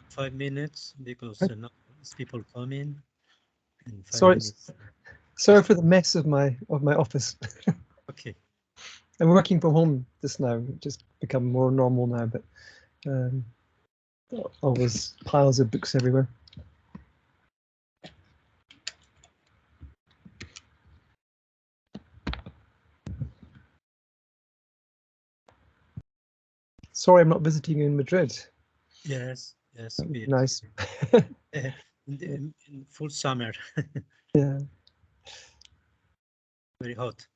5 minutes because people coming. In 5 Sorry, minutes. sorry for the mess of my office. Okay. I'm working from home just now. Just become more normal now, but always piles of books everywhere. Sorry, I'm not visiting you in Madrid. Yes, yes. Nice. In full summer. Yeah. Very hot.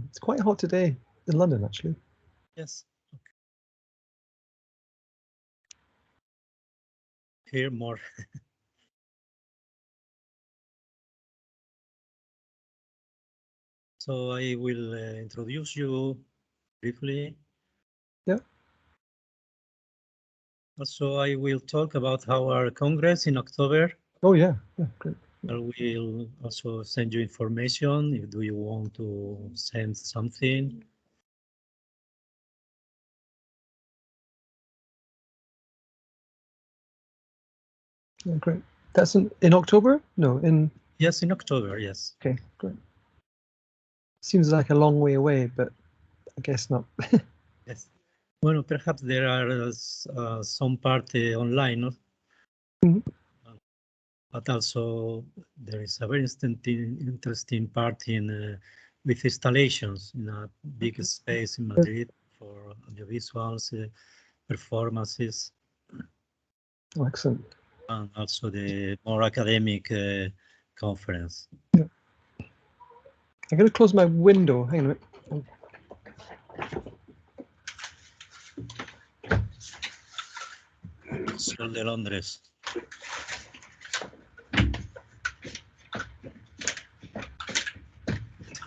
It's quite hot today in London, actually. Yes. Okay. Here more. So I will introduce you briefly. Yeah. Also, I will talk about our Congress in October. Oh, yeah. Yeah, great. I will also send you information if do you want to send something. Yeah, great. That's in October? No, in... Yes, in October, yes. Okay, great. Seems like a long way away, but I guess not. Yes. Well, perhaps there are some part online, no? Mhm. But also there is a very interesting part in with installations in a big space in Madrid for audiovisuals, performances. Oh, excellent. And also the more academic conference. Yeah. I'm going to close my window. Hang on a minute. Sol de Londres.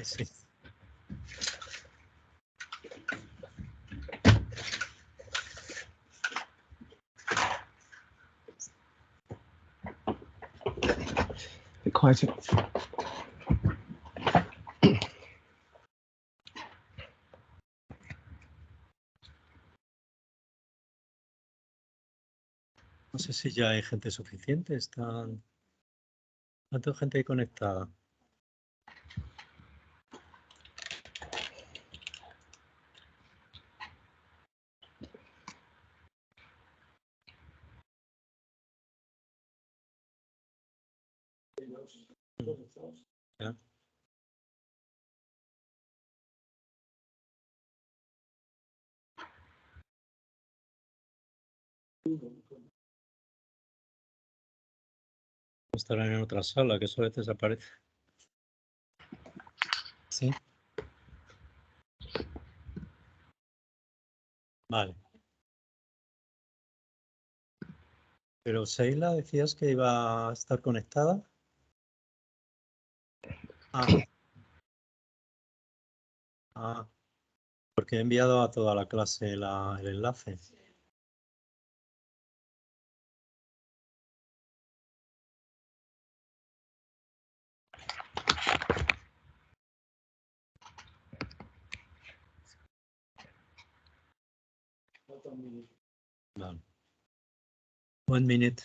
Sí. Be quieter. No sé si ya hay gente suficiente. ¿Cuánta gente hay conectada? ¿Ya? Estarán en otra sala, que eso a veces aparece. Sí. Vale. Pero Sheila, decías que iba a estar conectada. Porque he enviado a toda la clase el enlace. Vale. 1 minute.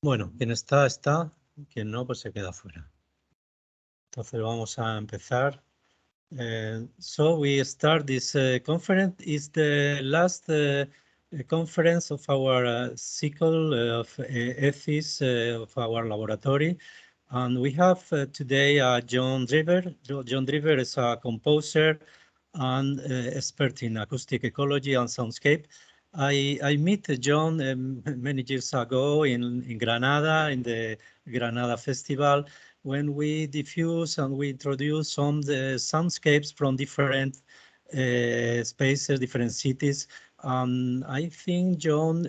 Bueno, quien está, está. Quien no, pues se queda fuera. Entonces vamos a empezar. So we start this conference. Is the last conference of our Ciclo of ethics of our laboratory. And we have today John Drever. John Drever is a composer and expert in acoustic ecology and soundscape. I met John many years ago in Granada, in the Granada Festival, when we diffuse and we introduce some soundscapes from different spaces, different cities. I think John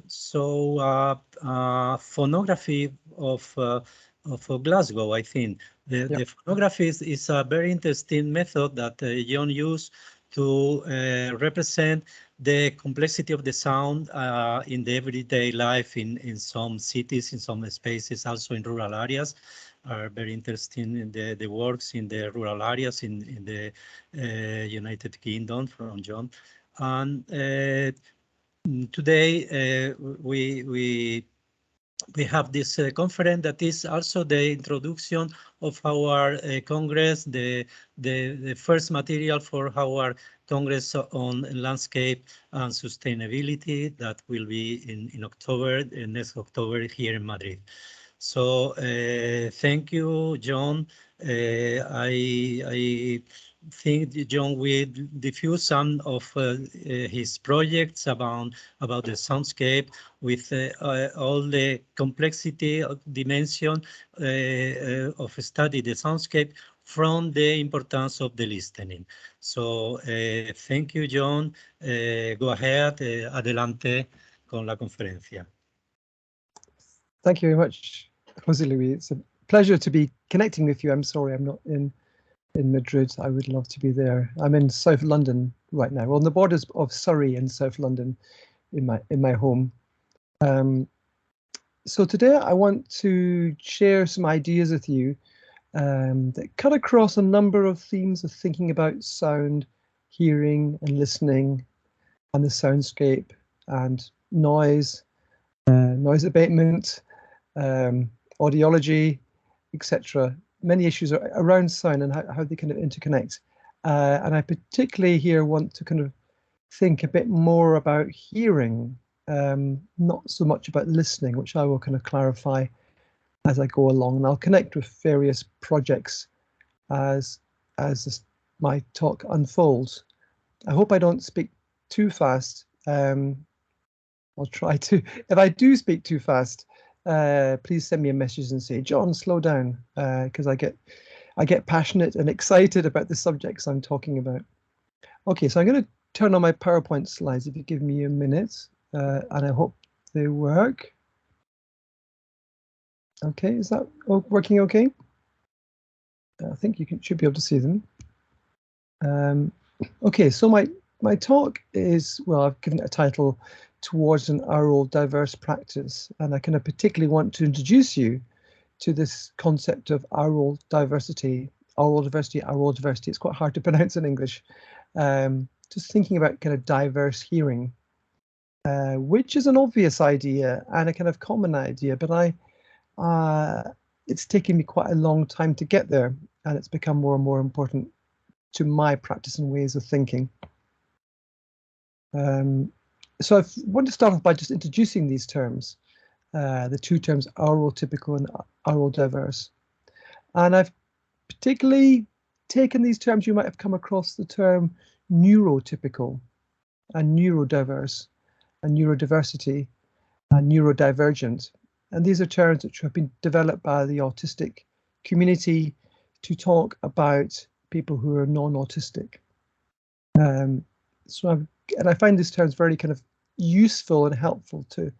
saw a phonography of Glasgow, I think. The phonography is a very interesting method that John used to represent the complexity of the sound in the everyday life in some cities, in some spaces, also in rural areas. Are very interesting in the works in the rural areas in the United Kingdom from John. And today we have this conference that is also the introduction of our Congress, the first material for our Congress on landscape and sustainability that will be in October, next October here in Madrid. So thank you, John. I think John will diffuse some of his projects about the soundscape with all the complexity of dimension of study the soundscape from the importance of the listening. So thank you, John. Go ahead, adelante con la conferencia. Thank you very much, Jose Luis. It's a pleasure to be connecting with you. I'm sorry I'm not in Madrid. I would love to be there. I'm in South London right now, on the borders of Surrey and South London, in my home. So today I want to share some ideas with you that cut across a number of themes of thinking about sound, hearing and listening, and the soundscape and noise, noise abatement, audiology, etc. Many issues around sound and how they kind of interconnect. And I particularly here want to kind of think a bit more about hearing, not so much about listening, which I will kind of clarify as I go along. And I'll connect with various projects as my talk unfolds. I hope I don't speak too fast. I'll try to. If I do speak too fast, please send me a message and say, John, slow down, because I get passionate and excited about the subjects I'm talking about. Okay, so I'm going to turn on my PowerPoint slides if you give me a minute, and I hope they work. Okay, is that working okay? I think you should be able to see them. Okay, so my talk is, well, I've given it a title, Towards an Aural Diverse Practice, and I kind of particularly want to introduce you to this concept of aural diversity. Aural diversity, it's quite hard to pronounce in English. Just thinking about kind of diverse hearing, which is an obvious idea and a kind of common idea, but it's taken me quite a long time to get there, and it's become more and more important to my practice and ways of thinking. So I want to start off by just introducing these terms, the two terms aural typical and aural diverse. And I've particularly taken these terms, you might have come across the term neurotypical and neurodiverse and neurodiversity and neurodivergent. And these are terms which have been developed by the autistic community to talk about people who are non-autistic. And I find these terms very kind of useful and helpful to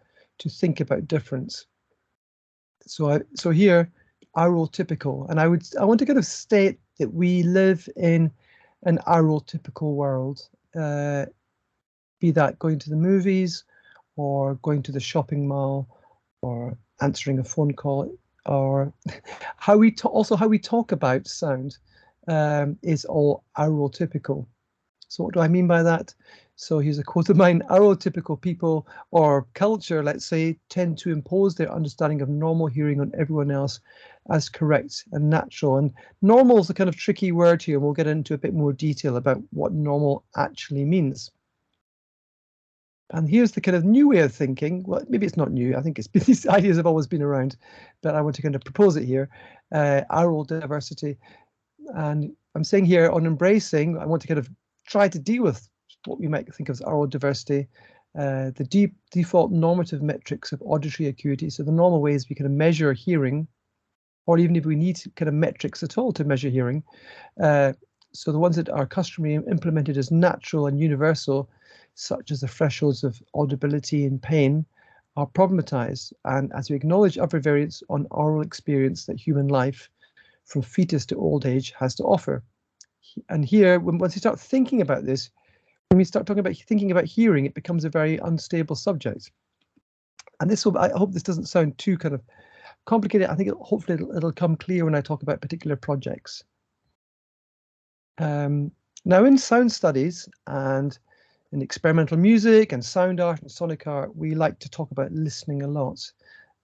think about difference. So here, aural typical, and I want to kind of state that we live in an aural typical world, be that going to the movies or going to the shopping mall or answering a phone call, or how we talk about sound is all aural typical. So what do I mean by that? So here's a quote of mine: aural-typical people or culture, let's say, tend to impose their understanding of normal hearing on everyone else as correct and natural. And normal is a kind of tricky word here, and we'll get into a bit more detail about what normal actually means. And here's the kind of new way of thinking. Well, maybe it's not new. I think these ideas have always been around, but I want to kind of propose it here. Aural diversity. And I'm saying here on embracing, I want to kind of try to deal with what we might think of as aural diversity, the default normative metrics of auditory acuity. So the normal ways we kind of measure hearing, or even if we need kind of metrics at all to measure hearing. So the ones that are customarily implemented as natural and universal, such as the thresholds of audibility and pain, are problematized. And as we acknowledge other variants on aural experience that human life, from fetus to old age, has to offer. And here, once you start thinking about this, when we start talking about thinking about hearing, it becomes a very unstable subject. And this will, I hope this doesn't sound too kind of complicated. I think hopefully it'll come clear when I talk about particular projects. Now in sound studies and in experimental music and sound art and sonic art, we like to talk about listening a lot.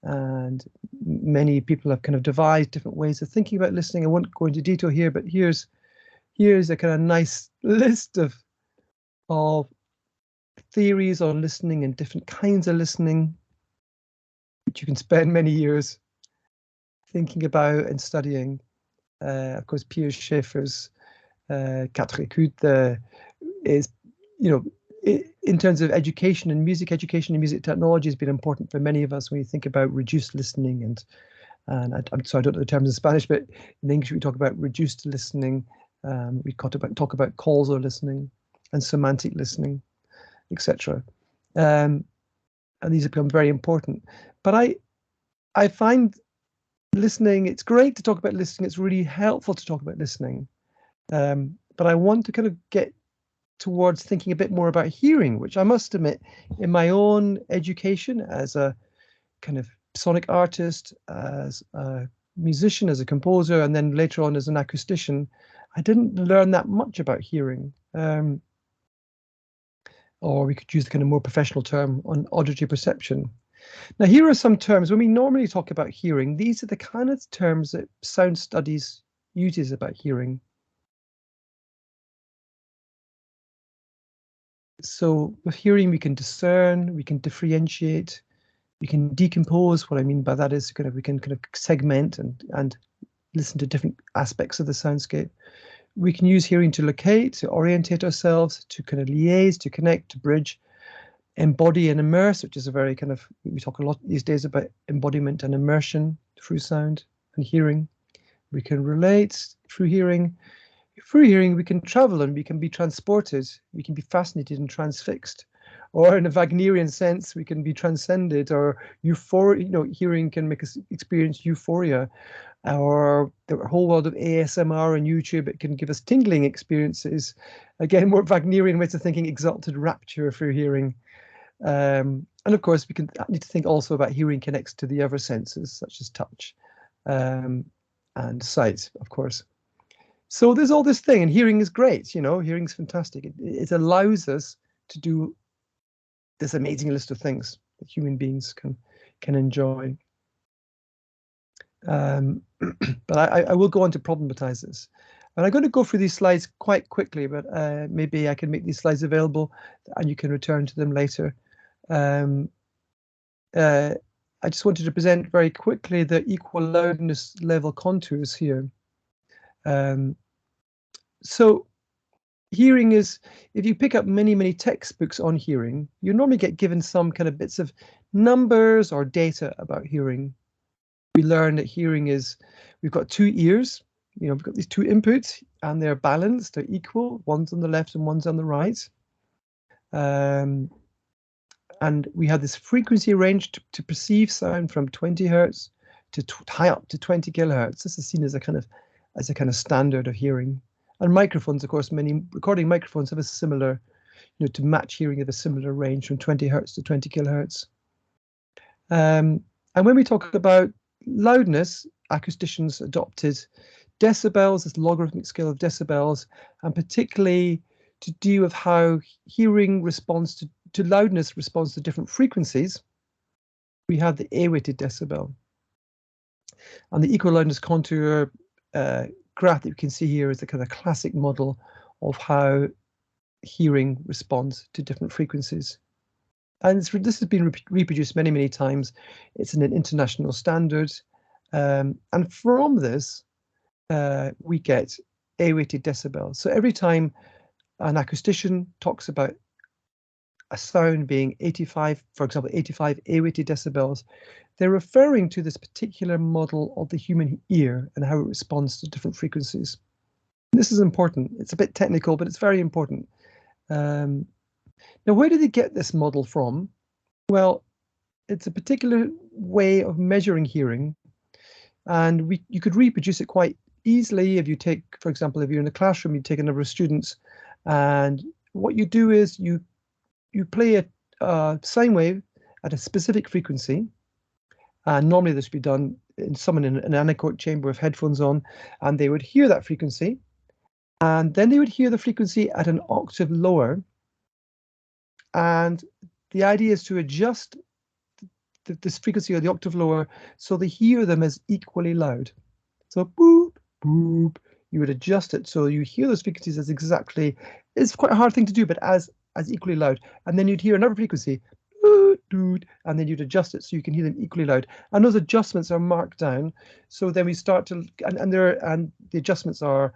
And many people have kind of devised different ways of thinking about listening. I won't go into detail here, but here's a kind of nice list of theories on listening and different kinds of listening, which you can spend many years thinking about and studying. Of course, Piers Schaeffer's Quatre Écoutes is, you know, in terms of education and music technology has been important for many of us when you think about reduced listening and I'm sorry, I don't know the terms in Spanish, but in English we talk about reduced listening. We talk about causal listening and semantic listening, etc. And these have become very important. But I find listening, it's great to talk about listening. It's really helpful to talk about listening. But I want to kind of get towards thinking a bit more about hearing, which I must admit, in my own education as a kind of sonic artist, as a musician, as a composer, and then later on as an acoustician, I didn't learn that much about hearing. Or we could use the kind of more professional term on auditory perception. Now, here are some terms. When we normally talk about hearing, these are the kind of terms that sound studies uses about hearing. So with hearing, we can discern, we can differentiate, we can decompose. What I mean by that is kind of we can kind of segment and listen to different aspects of the soundscape. We can use hearing to locate, to orientate ourselves, to kind of liaise, to connect, to bridge, embody and immerse, which is a very kind of, we talk a lot these days about embodiment and immersion through sound and hearing. We can relate through hearing. Through hearing, we can travel and we can be transported. We can be fascinated and transfixed. Or in a Wagnerian sense, we can be transcended, or euphoria. You know, hearing can make us experience euphoria. Or the whole world of ASMR and YouTube, it can give us tingling experiences. Again, more Wagnerian ways of thinking, exalted rapture through hearing. And of course, we need to think also about hearing connects to the other senses, such as touch and sight, of course. So there's all this thing, and hearing is great, you know, hearing's fantastic. It allows us to do this amazing list of things that human beings can enjoy. But I will go on to problematize this. And I'm going to go through these slides quite quickly, but maybe I can make these slides available and you can return to them later. I just wanted to present very quickly the equal loudness level contours here. So hearing is, if you pick up many textbooks on hearing, you normally get given some kind of bits of numbers or data about hearing. We learn that hearing is, we've got two ears, you know, we've got these two inputs and they're balanced, they're equal, one's on the left and one's on the right. And we have this frequency range to perceive sound from 20 hertz to high up to 20 kilohertz. This is seen as a kind of standard of hearing. And microphones, of course, many recording microphones have a similar, you know, to match hearing of a similar range from 20 hertz to 20 kilohertz. And when we talk about loudness, acousticians adopted decibels, this logarithmic scale of decibels, and particularly to deal with how hearing responds to loudness responds to different frequencies. We have the A-weighted decibel. And the equal loudness contour graph that you can see here is the kind of classic model of how hearing responds to different frequencies. And this has been reproduced many, many times. It's an international standard. And from this, we get A-weighted decibels. So every time an acoustician talks about a sound being 85, for example, 85 A-weighted decibels, they're referring to this particular model of the human ear and how it responds to different frequencies. This is important. It's a bit technical, but it's very important. Now, where did they get this model from? Well, it's a particular way of measuring hearing, and you could reproduce it quite easily if you take, for example, if you're in a classroom, you take a number of students, and what you do is you play a sine wave at a specific frequency, and normally this would be done in someone in an anechoic chamber with headphones on, and they would hear that frequency, and then they would hear the frequency at an octave lower. And the idea is to adjust this frequency or the octave lower so they hear them as equally loud. So boop, boop, you would adjust it so you hear those frequencies as exactly, it's quite a hard thing to do, but as equally loud. And then you'd hear another frequency, doot, doot, and then you'd adjust it so you can hear them equally loud. And those adjustments are marked down. So then we start to, and the adjustments are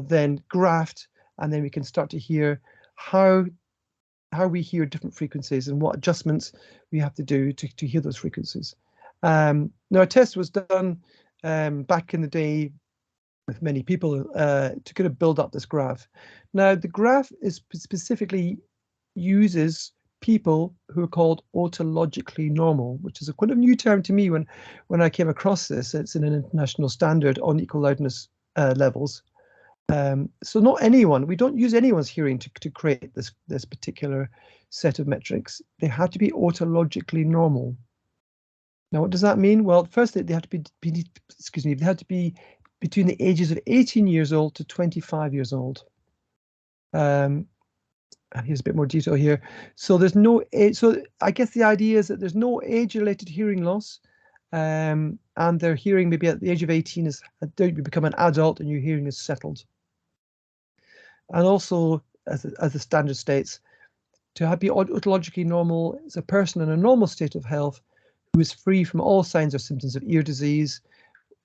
then graphed, and then we can start to hear how we hear different frequencies and what adjustments we have to do to hear those frequencies. Now, a test was done back in the day with many people to kind of build up this graph. Now, the graph is specifically uses people who are called autologically normal, which is a quite a new term to me when I came across this. It's an international standard on equal loudness levels. So not anyone, we don't use anyone's hearing to create this particular set of metrics. They have to be autologically normal. Now, what does that mean? Well, first they have to be they have to be between the ages of 18 years old to 25 years old. And here's a bit more detail here. So there's no age. So I guess the idea is that there's no age-related hearing loss, and their hearing maybe at the age of 18 is you become an adult and your hearing is settled. And also, as the standard states, to be autologically normal is a person in a normal state of health who is free from all signs or symptoms of ear disease,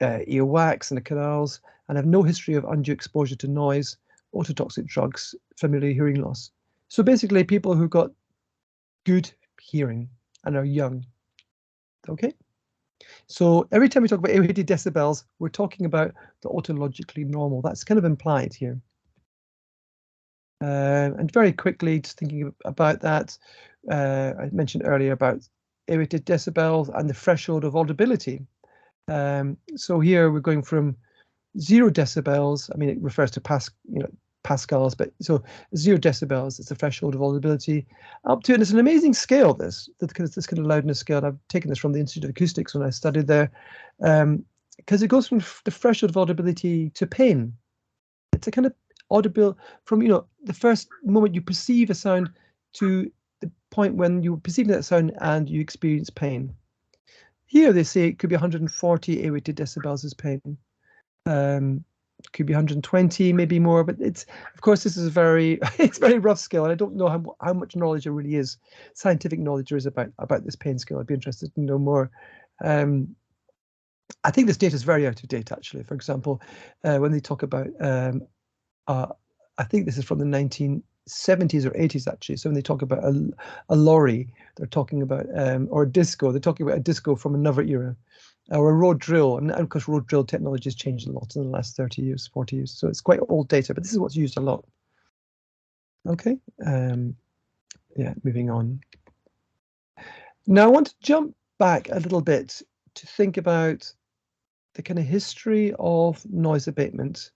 ear wax in the canals, and have no history of undue exposure to noise, ototoxic drugs, familiar hearing loss. So basically, people who've got good hearing and are young. Okay. So every time we talk about 80 decibels, we're talking about the autologically normal. That's kind of implied here. And very quickly, just thinking about that, I mentioned earlier about 80 decibels and the threshold of audibility. So here we're going from 0 decibels. I mean, it refers to pascals, but so 0 decibels is the threshold of audibility, up to, and it's an amazing scale. This kind of loudness scale. And I've taken this from the Institute of Acoustics when I studied there, because it goes from the threshold of audibility to pain. It's a kind of audible from the first moment you perceive a sound to the point when you're perceiving that sound and you experience pain. Here they say it could be 140 A-weighted decibels as pain. Could be 120, maybe more, but it's, of course, this is it's very rough scale, and I don't know how much knowledge there really is, scientific knowledge there is about this pain scale. I'd be interested to know more. I think this data is very out of date, actually. For example, when they talk about I think this is from the 1970s or 80s, actually. So when they talk about a lorry, they're talking about, or a disco, they're talking about a disco from another era, or a road drill. And of course, road drill technology has changed a lot in the last 30 years, 40 years. So it's quite old data, but this is what's used a lot. Okay. Yeah, moving on. Now I want to jump back a little bit to think about the kind of history of noise abatement,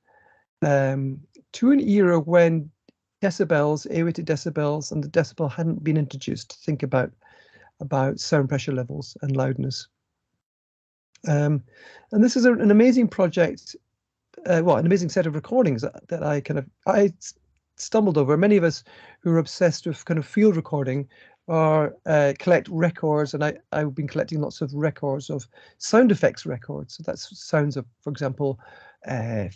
to an era when decibels, A-weighted decibels, and the decibel hadn't been introduced to think about sound pressure levels and loudness. And this is an amazing project, an amazing set of recordings that I stumbled over. Many of us who are obsessed with kind of field recording collect records, and I've been collecting lots of records of sound effects records. So that's sounds of, for example,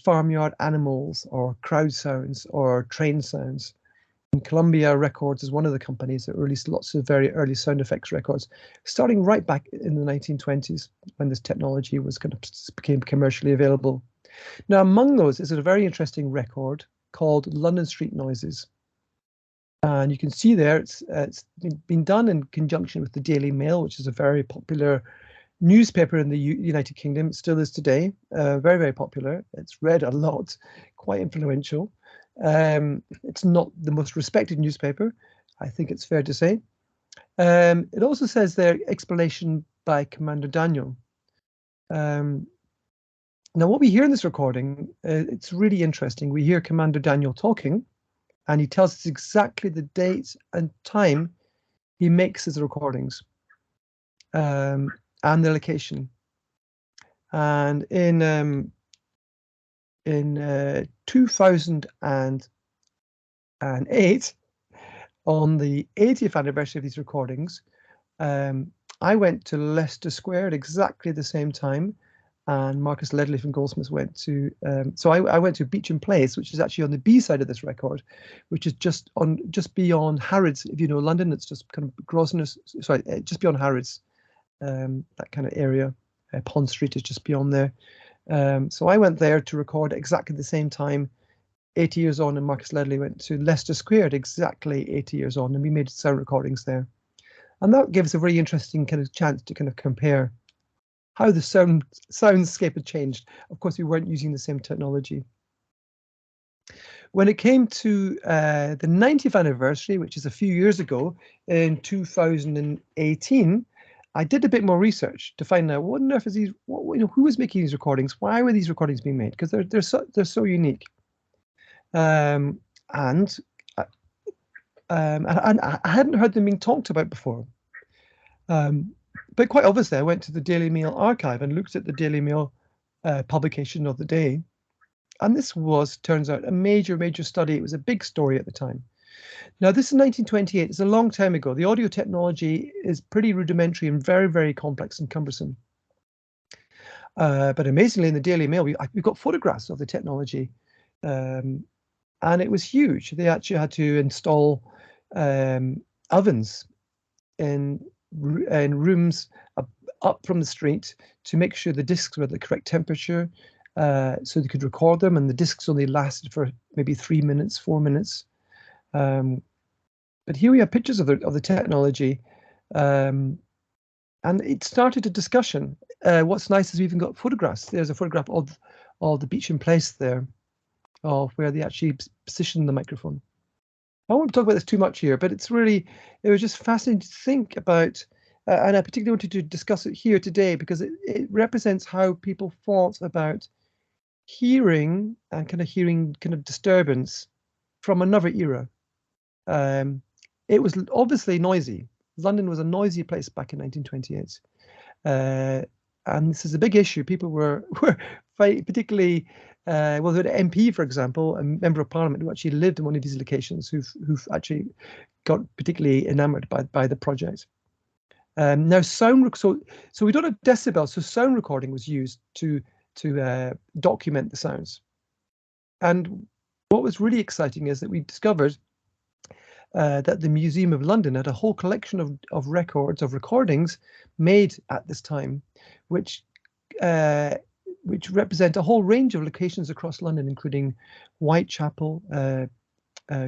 farmyard animals or crowd sounds or train sounds. And Columbia Records is one of the companies that released lots of very early sound effects records, starting right back in the 1920s when this technology was became commercially available. Now, among those is a very interesting record called London Street Noises. And you can see there it's been done in conjunction with the Daily Mail, which is a very popular newspaper in the United Kingdom. It still is today, very, very popular. It's read a lot, quite influential. It's not the most respected newspaper, I think it's fair to say. It also says there, explanation by Commander Daniel. Now, what we hear in this recording, it's really interesting. We hear Commander Daniel talking, and he tells us exactly the date and time he makes his recordings, and the location. And in 2008, on the 80th anniversary of these recordings, I went to Leicester Square at exactly the same time, and Marcus Ledley from Goldsmiths went to. So I went to Beecham Place, which is actually on the B side of this record, which is just beyond Harrods. If you know London, it's just kind of Grosvenor. Sorry, just beyond Harrods, that kind of area. Pond Street is just beyond there. So I went there to record at exactly the same time, 80 years on, and Marcus Ledley went to Leicester Square at exactly 80 years on, and we made sound recordings there. And that gives a very interesting kind of chance to kind of compare how the soundscape had changed. Of course, we weren't using the same technology. When it came to the 90th anniversary, which is a few years ago, in 2018, I did a bit more research to find out what on earth is these, who was making these recordings? Why were these recordings being made? Because they're so unique. And I hadn't heard them being talked about before. But quite obviously, I went to the Daily Mail archive and looked at the Daily Mail publication of the day. And this was, turns out, a major study. It was a big story at the time. Now, this is 1928. It's a long time ago. The audio technology is pretty rudimentary and very, very complex and cumbersome. But amazingly, in the Daily Mail, we've got photographs of the technology. And it was huge. They actually had to install ovens in rooms up from the street to make sure the discs were at the correct temperature, so they could record them, and the discs only lasted for maybe 3 minutes, 4 minutes. But here we have pictures of the technology, and it started a discussion. What's nice is we've even got photographs. There's a photograph of the Beecham Place there, of where they actually positioned the microphone. I won't talk about this too much here, but it was just fascinating to think about, and I particularly wanted to discuss it here today because it represents how people thought about hearing and hearing disturbance from another era. It was obviously noisy. London was a noisy place back in 1928. And this is a big issue. People were particularly, the MP, for example, a member of Parliament who actually lived in one of these locations, who've actually got particularly enamored by the project. Now, sound. So we don't have decibels. So sound recording was used to document the sounds. And what was really exciting is that we discovered that the Museum of London had a whole collection of records, of recordings made at this time, which represent a whole range of locations across London, including Whitechapel,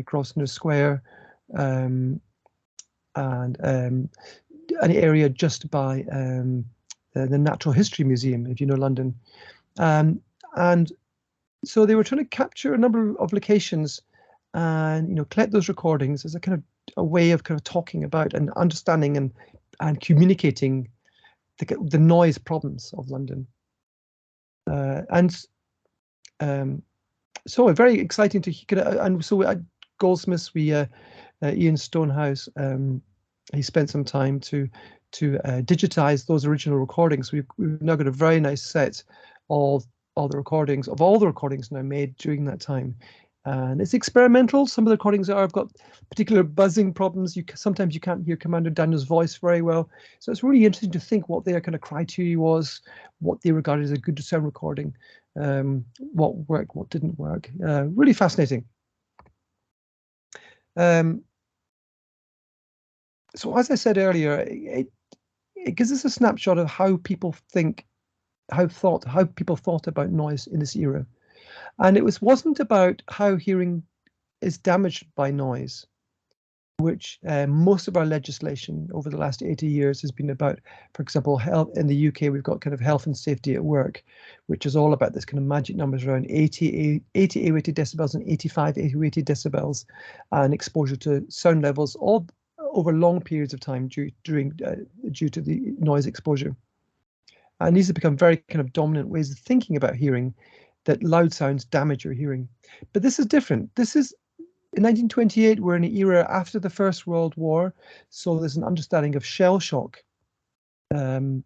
Grosvenor Square, and an area just by the Natural History Museum, if you know London. And so they were trying to capture a number of locations and collect those recordings as a way of talking about and understanding and communicating the noise problems of London. So very exciting to and so at Goldsmiths, Ian Stonehouse, he spent some time to digitize those original recordings. We've now got a very nice set of all the recordings now made during that time. And it's experimental. Some of the recordings have got particular buzzing problems. Sometimes you can't hear Commander Daniel's voice very well. So it's really interesting to think what their criteria was, what they regarded as a good sound recording, what worked, what didn't work. Really fascinating. So as I said earlier, it gives us a snapshot of how people think, how people thought about noise in this era. And it wasn't about how hearing is damaged by noise, which most of our legislation over the last 80 years has been about. For example, health in the UK, we've got kind of health and safety at work, which is all about this kind of magic numbers around 80 A-weighted decibels and 85 A-weighted decibels, and exposure to sound levels all over long periods of time due to the noise exposure. And these have become very kind of dominant ways of thinking about hearing, that loud sounds damage your hearing. But this is different. This is in 1928, we're in an era after the First World War, so there's an understanding of shell shock. And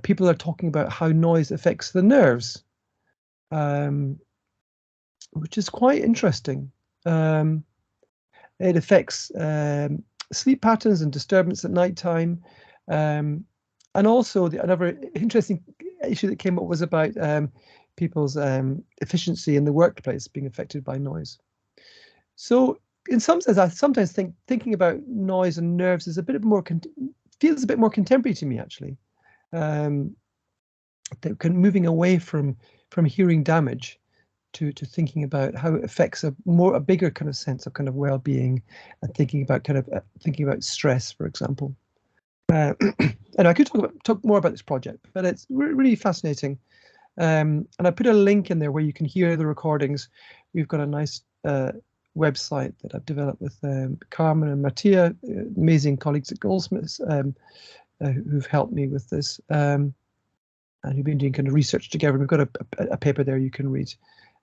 people are talking about how noise affects the nerves, which is quite interesting. It affects sleep patterns and disturbance at nighttime. And also another interesting issue that came up was about people's efficiency in the workplace being affected by noise. So in some sense, I sometimes think thinking about noise and nerves is a bit more feels a bit more contemporary to me, actually. Moving away from hearing damage to thinking about how it affects a bigger kind of sense of kind of well-being, and thinking about stress, for example. And I could talk more about this project, but it's really fascinating. And I put a link in there where you can hear the recordings. We've got a nice website that I've developed with Carmen and Mattia, amazing colleagues at Goldsmiths, who've helped me with this, and who've been doing kind of research together. We've got a paper there you can read.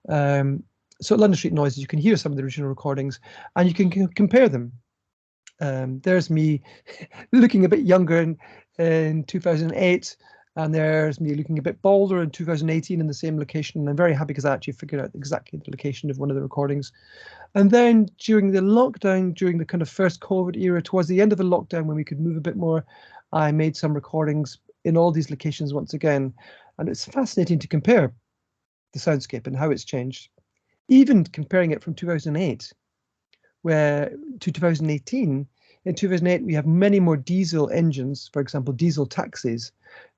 So at London Street Noises, you can hear some of the original recordings, and you can compare them. There's me looking a bit younger in 2008, and there's me looking a bit bolder in 2018 in the same location. And I'm very happy because I actually figured out exactly the location of one of the recordings. And then during the lockdown, during the kind of first COVID era, towards the end of the lockdown, when we could move a bit more, I made some recordings in all these locations once again. And it's fascinating to compare the soundscape and how it's changed, even comparing it from 2008 to 2018. In 2008, we have many more diesel engines, for example, diesel taxis,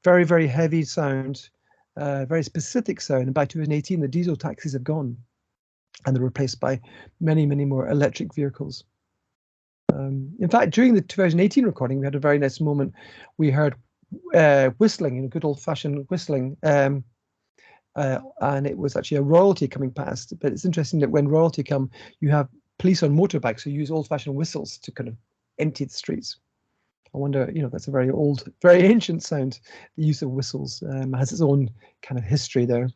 very, very heavy sound, very specific sound. And by 2018, the diesel taxis have gone, and they're replaced by many, many more electric vehicles. In fact, during the 2018 recording, we had a very nice moment. We heard whistling, good old-fashioned whistling, and it was actually a royalty coming past. But it's interesting that when royalty come, you have police on motorbikes who use old-fashioned whistles to kind of empty the streets. I wonder, that's a very old, very ancient sound. The use of whistles has its own kind of history there.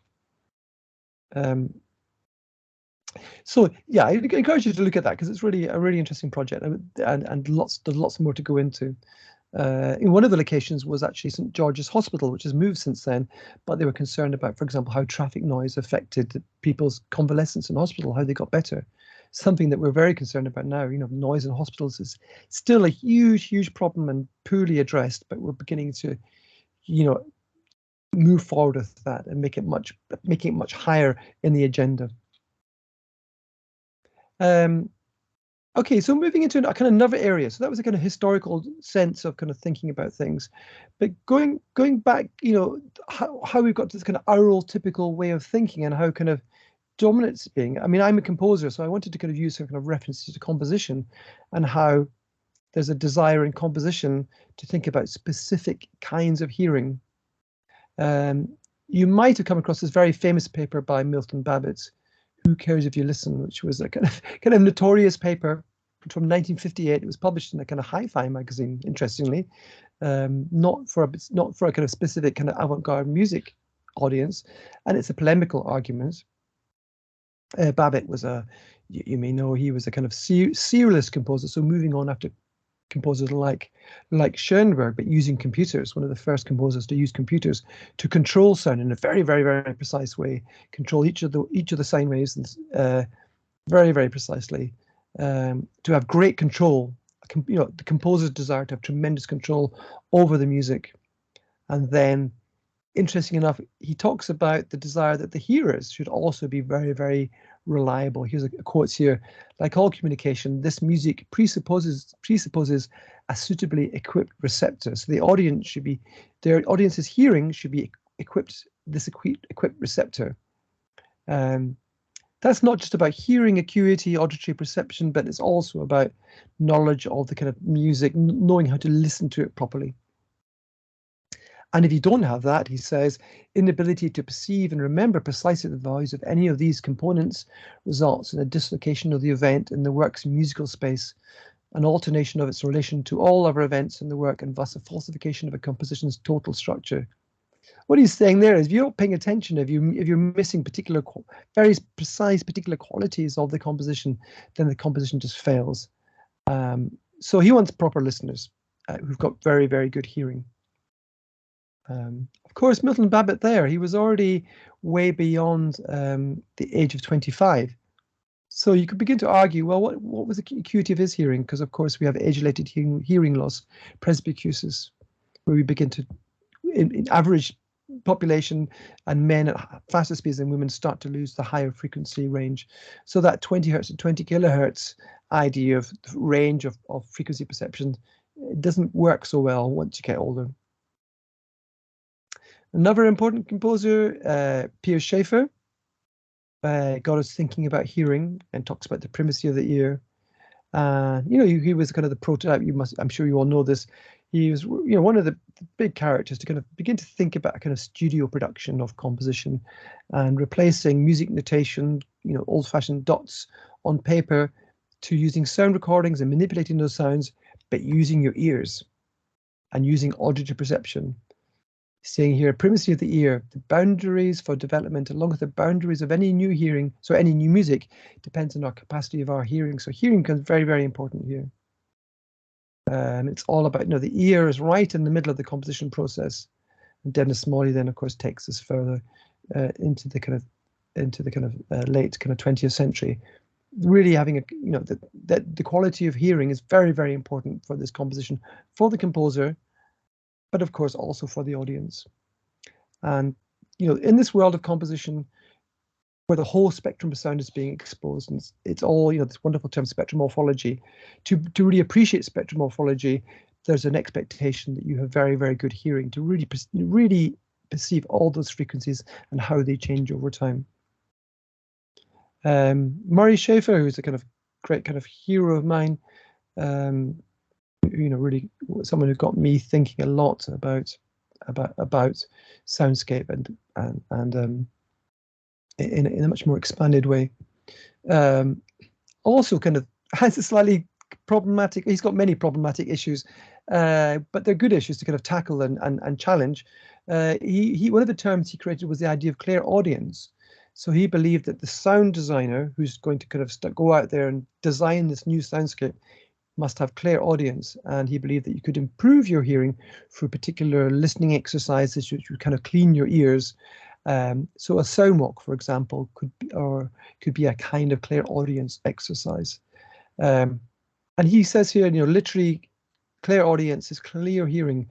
So yeah, I encourage you to look at that because it's really a really interesting project, and there's lots more to go into. In one of the locations was actually St. George's Hospital, which has moved since then, but they were concerned about, for example, how traffic noise affected people's convalescence in hospital, how they got better. Something that we're very concerned about now. Noise in hospitals is still a huge problem and poorly addressed, but we're beginning to, move forward with that and making it much higher in the agenda. Okay, so moving into a kind of another area. So that was a kind of historical sense of kind of thinking about things, but going back, how we've got to this kind of aural typical way of thinking and how kind of dominant it's being. I mean, I'm a composer, so I wanted to kind of use some kind of references to composition and how there's a desire in composition to think about specific kinds of hearing. You might have come across this very famous paper by Milton Babbitt, Who Cares If You Listen, which was a kind of notorious paper from 1958. It was published in a kind of hi-fi magazine, interestingly, not for a kind of specific kind of avant-garde music audience, and it's a polemical argument. Babbitt was you may know, he was a kind of serialist composer, so moving on after composers like Schoenberg, but using computers, one of the first composers to use computers to control sound in a very, very, very precise way, control each of the sine waves very, very precisely, to have great control. The composer's desire to have tremendous control over the music. And then, interesting enough, he talks about the desire that the hearers should also be very, very reliable. Here's a quote here: like all communication, this music presupposes a suitably equipped receptor. So the audience should be, their audience's hearing should be equipped receptor. That's not just about hearing acuity, auditory perception, but it's also about knowledge of the kind of music, knowing how to listen to it properly. And if you don't have that, he says, inability to perceive and remember precisely the values of any of these components results in a dislocation of the event in the work's musical space, an alternation of its relation to all other events in the work, and thus a falsification of a composition's total structure. What he's saying there is, if you're not paying attention, if you're missing very precise particular qualities of the composition, then the composition just fails. So he wants proper listeners who've got very, very good hearing. Of course, Milton Babbitt there, he was already way beyond the age of 25. So you could begin to argue, well, what was the acuity of his hearing? Because, of course, we have age-related hearing loss, presbycusis, where we begin to, in average population, and men at faster speeds than women start to lose the higher frequency range. So that 20 hertz to 20 kilohertz idea of range of frequency perception, it doesn't work so well once you get older. Another important composer, Piers Schaeffer, got us thinking about hearing and talks about the primacy of the ear. He was kind of the prototype. I'm sure you all know this. He was, one of the big characters to kind of begin to think about a kind of studio production of composition and replacing music notation, old-fashioned dots on paper, to using sound recordings and manipulating those sounds, but using your ears and using auditory perception. Saying here, primacy of the ear, the boundaries for development along with the boundaries of any new hearing, so any new music, depends on our capacity of our hearing. So hearing becomes very, very important here. And it's all about, the ear is right in the middle of the composition process. And Dennis Smalley then, of course, takes us further into the kind of late kind of 20th century. Really having the quality of hearing is very, very important for this composition, for the composer, but of course also for the audience. And in this world of composition, where the whole spectrum of sound is being exposed, and it's all this wonderful term spectrum morphology, to really appreciate spectrum morphology, there's an expectation that you have very, very good hearing to really perceive all those frequencies and how they change over time. Murray Schafer, who's a kind of great kind of hero of mine, really someone who got me thinking a lot about soundscape and in a much more expanded way. Also kind of has a slightly problematic, he's got many problematic issues, but they're good issues to kind of tackle and challenge. One of the terms he created was the idea of clairaudience. So he believed that the sound designer who's going to kind of go out there and design this new soundscape must have clairaudience, and he believed that you could improve your hearing through particular listening exercises which would kind of clean your ears. So a sound walk, for example, could be a kind of clairaudience exercise. And he says here, literally, clairaudience is clear hearing.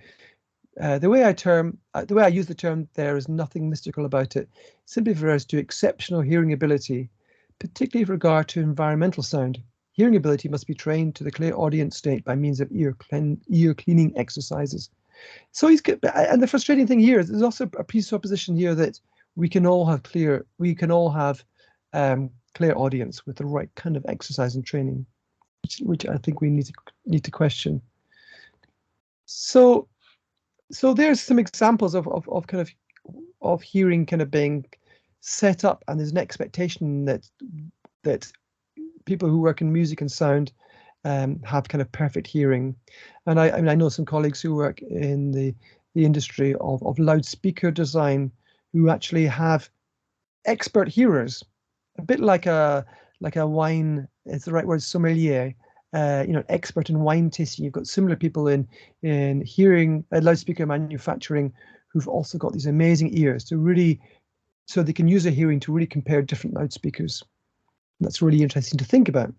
The way I use the term there is nothing mystical about it. Simply refers to exceptional hearing ability, particularly with regard to environmental sound. Hearing ability must be trained to the clairaudience state by means of ear cleaning exercises. So he's good, and the frustrating thing here is there's also a presupposition here that we can all have clairaudience with the right kind of exercise and training, which I think we need to question. So there's some examples of hearing kind of being set up, and there's an expectation that people who work in music and sound have kind of perfect hearing. And I know some colleagues who work in the industry of loudspeaker design who actually have expert hearers, a bit like a wine, it's the right word, sommelier, expert in wine tasting. You've got similar people in hearing, loudspeaker manufacturing, who've also got these amazing ears so they can use their hearing to really compare different loudspeakers. That's really interesting to think about.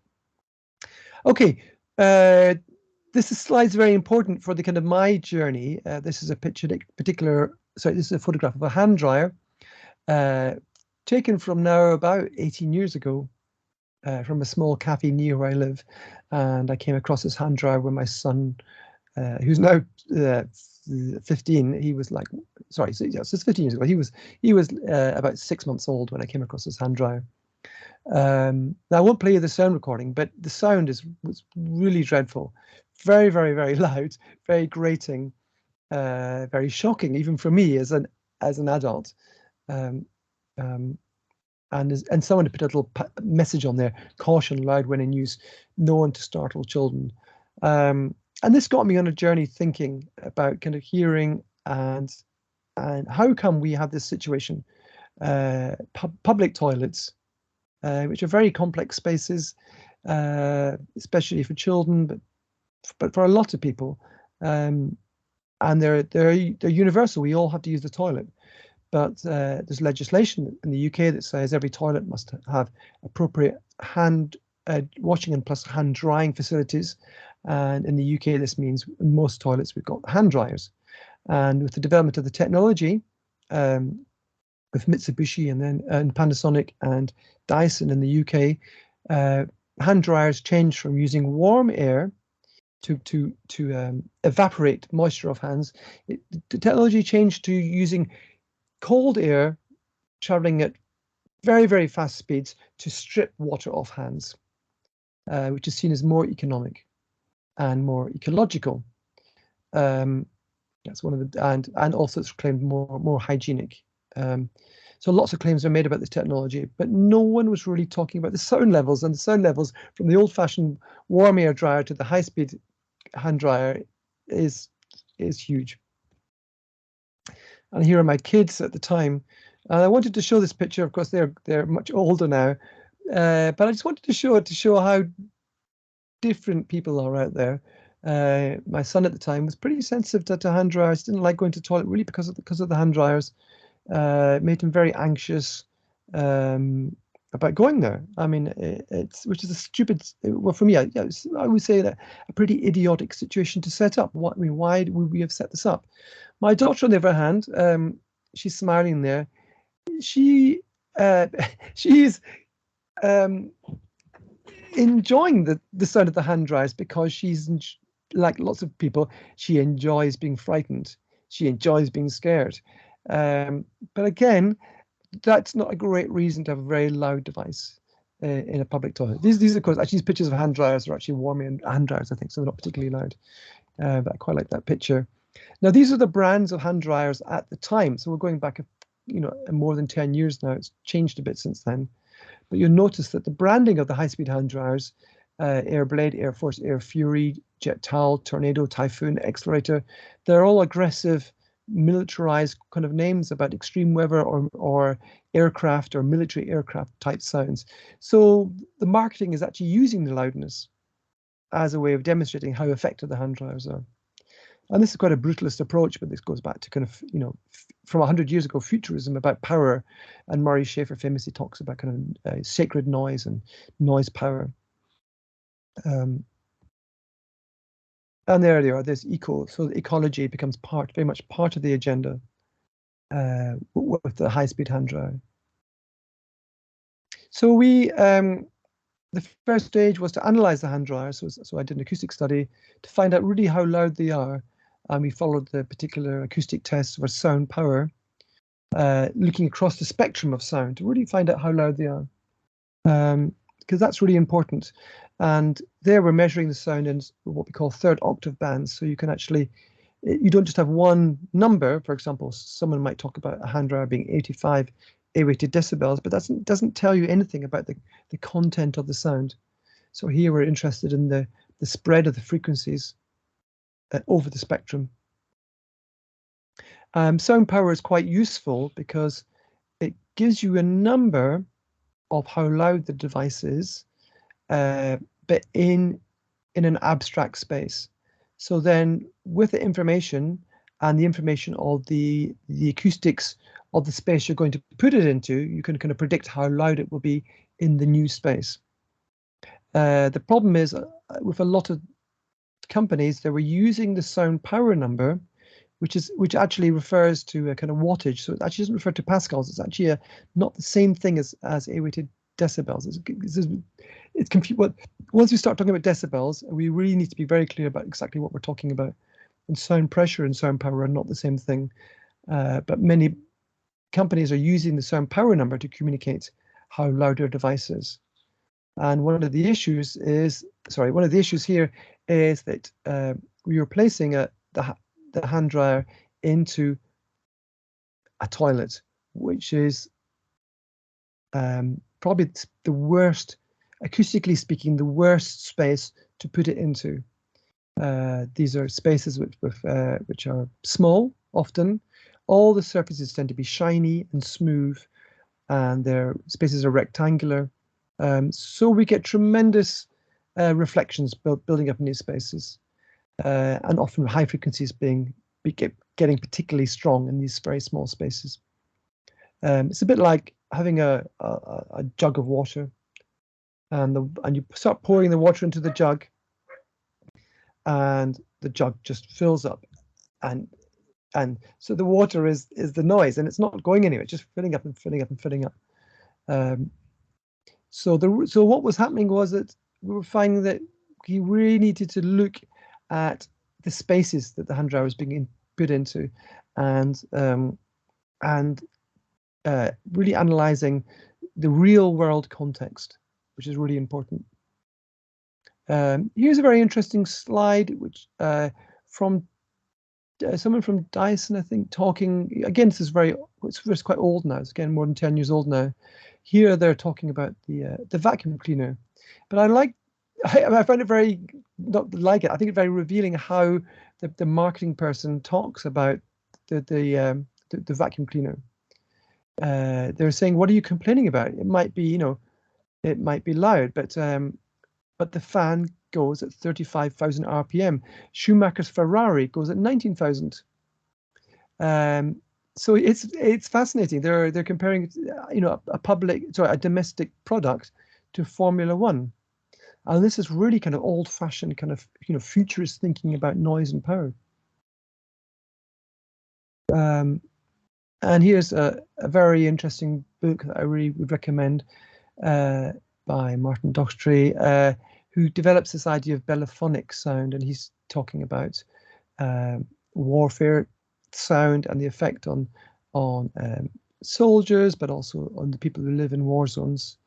Okay, this slide's very important for the kind of my journey. This is a this is a photograph of a hand dryer taken from now about 18 years ago, from a small cafe near where I live, and I came across this hand dryer with my son, who's now 15. He was like, sorry, so it's 15 years ago. He was about 6 months old when I came across this hand dryer. Now I won't play you the sound recording, but the sound was really dreadful, very, very, very loud, very grating, very shocking, even for me as an adult. And someone to put a little message on there: caution, loud when in use, known to startle children. And this got me on a journey thinking about kind of hearing and how come we have this situation. Public toilets, which are very complex spaces, especially for children, but for a lot of people, and they're universal. We all have to use the toilet. But there's legislation in the UK that says every toilet must have appropriate hand washing and plus hand drying facilities. And in the UK, this means in most toilets we've got hand dryers. And with the development of the technology, with Mitsubishi and Panasonic and Dyson in the UK, hand dryers changed from using warm air to evaporate moisture off hands. The technology changed to using cold air traveling at very, very fast speeds to strip water off hands, which is seen as more economic and more ecological. That's one of the, and also it's claimed more hygienic. So lots of claims are made about this technology, but no one was really talking about the sound levels, and the sound levels from the old-fashioned warm air dryer to the high-speed hand dryer is huge. And here are my kids at the time. And I wanted to show this picture. Of course, they're much older now, but I just wanted to show how different people are out there. My son at the time was pretty sensitive to hand dryers. Didn't like going to the toilet really because of the hand dryers. Made him very anxious about going there. I mean, which is a stupid. Well, for me, I would say that a pretty idiotic situation to set up. Why would we have set this up? My daughter, on the other hand, she's smiling there. She's enjoying the sound of the hand dryers because she's, like lots of people, she enjoys being frightened. She enjoys being scared. But again, that's not a great reason to have a very loud device in a public toilet. These of course, actually, these pictures of hand dryers are actually warm hand dryers, I think, so they're not particularly loud. But I quite like that picture. Now, these are the brands of hand dryers at the time. So we're going back, more than 10 years now. It's changed a bit since then. But you'll notice that the branding of the high-speed hand dryers, Airblade, Air Force, Air Fury, Jet Tal, Tornado, Typhoon, Accelerator, they're all aggressive, militarized kind of names about extreme weather or aircraft or military aircraft type sounds. So the marketing is actually using the loudness as a way of demonstrating how effective the hand dryers are. And this is quite a brutalist approach, but this goes back to kind of, from 100 years ago, futurism about power. And Murray Schafer famously talks about kind of sacred noise and noise power. And there they are, there's eco. So the ecology becomes very much part of the agenda with the high-speed hand dryer. So the first stage was to analyze the hand dryer. So I did an acoustic study to find out really how loud they are. And we followed the particular acoustic tests for sound power, looking across the spectrum of sound to really find out how loud they are, because that's really important. And there we're measuring the sound in what we call third octave bands. So you can actually, you don't just have one number. For example, someone might talk about a hand dryer being 85 A-weighted decibels, but that doesn't tell you anything about the content of the sound. So here we're interested in the spread of the frequencies over the spectrum. Sound power is quite useful because it gives you a number of how loud the device is, but in an abstract space. So then with the information and the information of the acoustics of the space you're going to put it into, you can kind of predict how loud it will be in the new space. The problem is with a lot of companies, they were using the sound power number which actually refers to a kind of wattage. So it actually doesn't refer to pascals. It's actually not the same thing as A-weighted decibels. It's confused. Once we start talking about decibels, we really need to be very clear about exactly what we're talking about. And sound pressure and sound power are not the same thing. But many companies are using the sound power number to communicate how loud their device is. And one of the issues here is that we are placing the hand dryer into a toilet, which is probably the worst, acoustically speaking, the worst space to put it into. These are spaces which are small, often. All the surfaces tend to be shiny and smooth, and their spaces are rectangular. So we get tremendous reflections building up in these spaces, and often high frequencies getting particularly strong in these very small spaces. It's a bit like having a jug of water, and you start pouring the water into the jug, and the jug just fills up, and so the water is the noise, and it's not going anywhere. It's just filling up and filling up and filling up. So what was happening was that we were finding that we really needed to look at the spaces that the hand dryer was being put into, and really analysing the real world context, which is really important. Here's a very interesting slide, which from someone from Dyson, I think, talking again. This is it's quite old now. It's again more than 10 years old now. Here they're talking about the vacuum cleaner, but I find it very not like it. I think it's very revealing how the marketing person talks about the vacuum cleaner. They're saying, "What are you complaining about? It might be, it might be loud, but the fan goes at 35,000 RPM. Schumacher's Ferrari goes at 19,000. So it's fascinating. They're comparing, a domestic product to Formula One, and this is really kind of old-fashioned, kind of futurist thinking about noise and power. And here's a very interesting book that I really would recommend by Martin Doxtrey, who develops this idea of bellophonic sound, and he's talking about warfare sound and the effect on soldiers, but also on the people who live in war zones.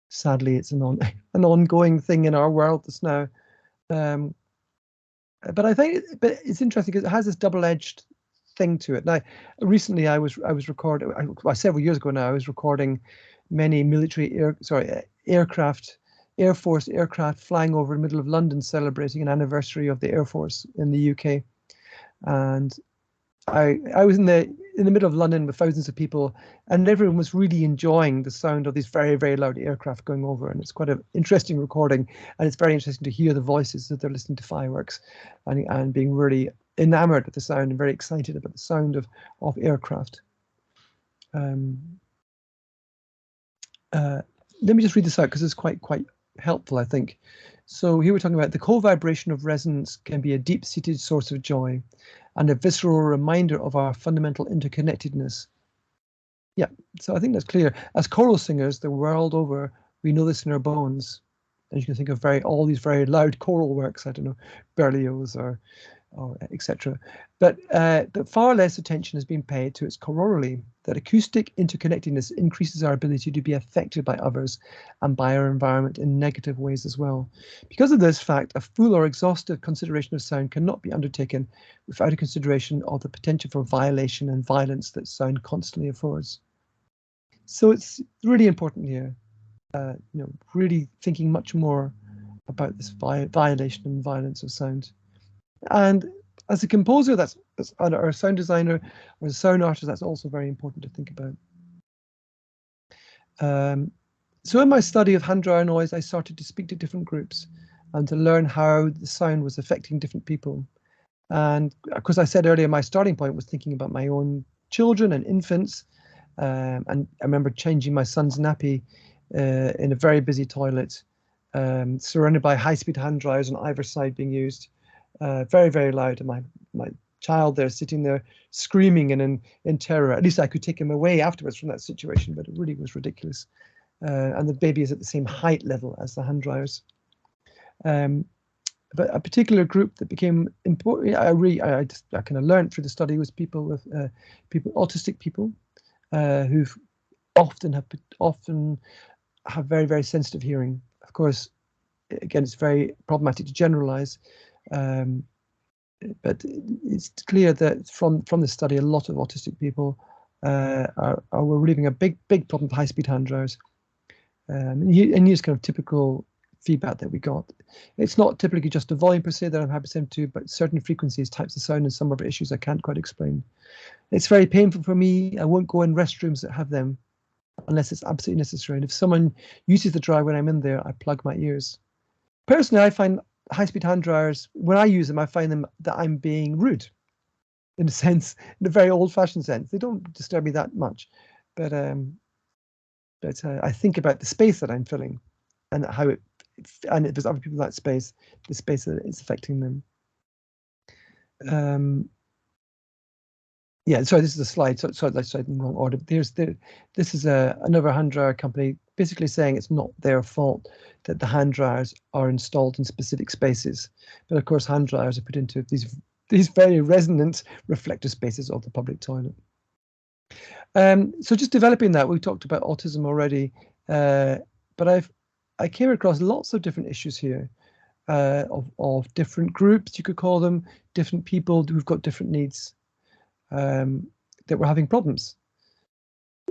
Sadly, it's an ongoing thing in our world just now. But I think it's interesting because it has this double-edged thing to it. Now, recently I was recording, several years ago now, I was recording many military Air Force aircraft flying over the middle of London, celebrating an anniversary of the Air Force in the UK. And I was in the middle of London with thousands of people, and everyone was really enjoying the sound of these very, very loud aircraft going over. And it's quite an interesting recording, and it's very interesting to hear the voices that they're listening to fireworks and being really enamored with the sound and very excited about the sound of aircraft. Let me just read this out because it's quite helpful, I think. So here we're talking about the co-vibration of resonance can be a deep-seated source of joy and a visceral reminder of our fundamental interconnectedness. Yeah, so I think that's clear. As choral singers the world over, we know this in our bones. And you can think of all these very loud choral works, I don't know, Berlioz or etc. But far less attention has been paid to its corollary, that acoustic interconnectedness increases our ability to be affected by others and by our environment in negative ways as well. Because of this fact, a full or exhaustive consideration of sound cannot be undertaken without a consideration of the potential for violation and violence that sound constantly affords. So it's really important here, really thinking much more about this violation and violence of sound. And as a composer, or a sound designer, or a sound artist, that's also very important to think about. So in my study of hand dryer noise, I started to speak to different groups and to learn how the sound was affecting different people. And of course, I said earlier, my starting point was thinking about my own children and infants. And I remember changing my son's nappy in a very busy toilet, surrounded by high-speed hand dryers on either side being used. Very, very loud, and my child there sitting there screaming and in terror. At least I could take him away afterwards from that situation, but it really was ridiculous. And the baby is at the same height level as the hand dryers. But a particular group that became important, I kind of learned through the study, was people with autistic people who often have very, very sensitive hearing. Of course, again, it's very problematic to generalize, but it's clear that from the study, a lot of autistic people were relieving a big problem with high-speed hand dryers. And here's kind of typical feedback that we got. It's not typically just the volume per se that I'm hypersensitive to, but certain frequencies, types of sound, and some other issues I can't quite explain. It's very painful for me. I won't go in restrooms that have them unless it's absolutely necessary. And if someone uses the dryer when I'm in there, I plug my ears. Personally, I find high-speed hand dryers, when I use them, I find them that I'm being rude, in a sense, in a very old-fashioned sense. They don't disturb me that much, but I think about the space that I'm filling and how and if there's other people in that space, the space that it's affecting them. Yeah, sorry, this is a slide. Sorry, I said in the wrong order. This is another hand dryer company basically saying it's not their fault that the hand dryers are installed in specific spaces, but of course hand dryers are put into these very resonant reflector spaces of the public toilet. So just developing that, we talked about autism already, but I came across lots of different issues here of different groups, you could call them, different people who've got different needs that were having problems.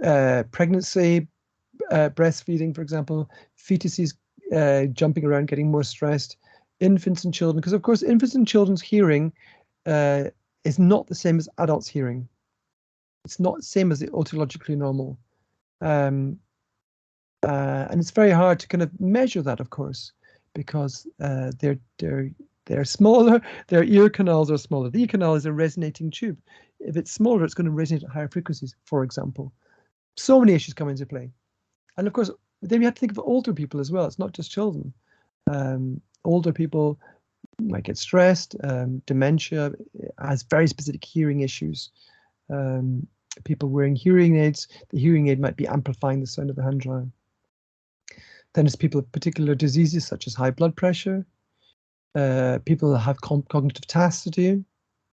Pregnancy, breastfeeding, for example, fetuses jumping around, getting more stressed, infants and children, because of course infants and children's hearing is not the same as adults' hearing. It's not the same as the otologically normal. And it's very hard to kind of measure that, of course, because they're smaller, their ear canals are smaller. The ear canal is a resonating tube. If it's smaller, it's going to resonate at higher frequencies, for example. So many issues come into play. And of course, then we have to think of older people as well. It's not just children. Older people might get stressed, dementia, has very specific hearing issues. People wearing hearing aids, the hearing aid might be amplifying the sound of the hand dryer. Then there's people with particular diseases such as high blood pressure. People that have cognitive tasks to do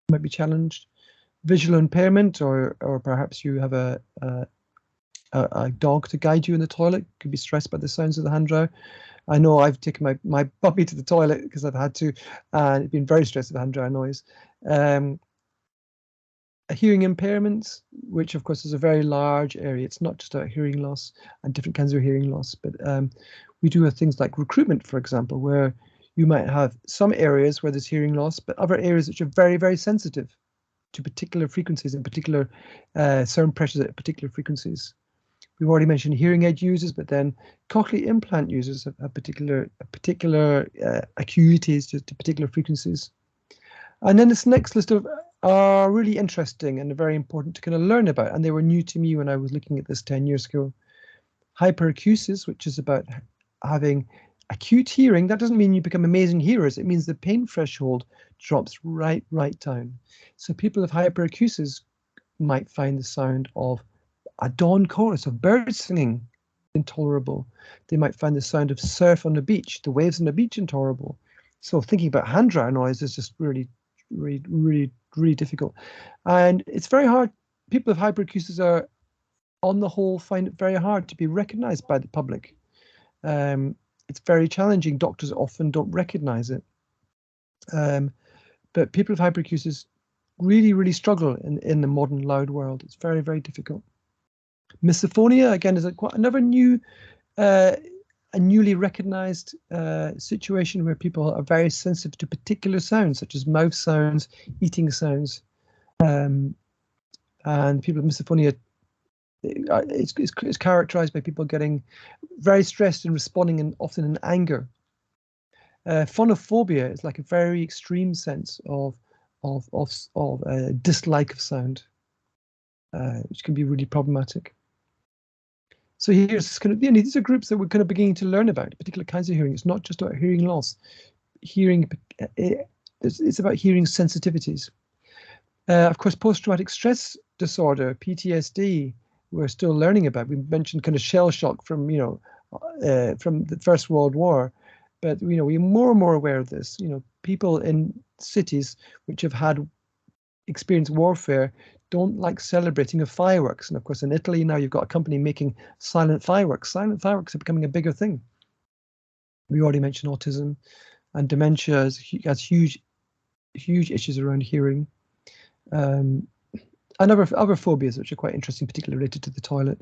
might be challenged. Visual impairment, or perhaps you have a dog to guide you in the toilet, could be stressed by the sounds of the hand dryer. I know I've taken my puppy to the toilet because I've had to, and it's been very stressed with the hand dryer noise. Hearing impairments, which of course is a very large area. It's not just about hearing loss and different kinds of hearing loss, but we do have things like recruitment, for example, where you might have some areas where there's hearing loss, but other areas which are very, very sensitive to particular frequencies and particular sound pressures at particular frequencies. We've already mentioned hearing aid users, but then cochlear implant users have particular acuities to particular frequencies. And then this next list of are really interesting and very important to kind of learn about, and they were new to me when I was looking at this 10 years ago. Hyperacusis, which is about having acute hearing. That doesn't mean you become amazing hearers. It means the pain threshold drops right down. So people with hyperacusis might find the sound of a dawn chorus of birds singing intolerable. They might find the sound of surf on the beach, the waves on the beach, intolerable. So thinking about hand dryer noise is just really difficult. And it's very hard. People with hyperacusis are, on the whole, find it very hard to be recognized by the public. It's very challenging. Doctors often don't recognize it. But people with hyperacusis really struggle in the modern loud world. It's very, very difficult. Misophonia, again, is another a newly recognized situation where people are very sensitive to particular sounds, such as mouth sounds, eating sounds. And people with misophonia, it's characterized by people getting very stressed and responding often in anger. Phonophobia is like a very extreme sense of dislike of sound, which can be really problematic. So here's kind of, these are groups that we're kind of beginning to learn about, particular kinds of hearing. It's not just about hearing loss. It's about hearing sensitivities. Of course, post-traumatic stress disorder, PTSD, we're still learning about. We mentioned kind of shell shock from, from the First World War, but we're more and more aware of this. People in cities which have had experienced warfare don't like celebrating of fireworks. And of course, in Italy now you've got a company making silent fireworks. Silent fireworks are becoming a bigger thing. We already mentioned autism, and dementia has huge issues around hearing. And other phobias which are quite interesting, particularly related to the toilet.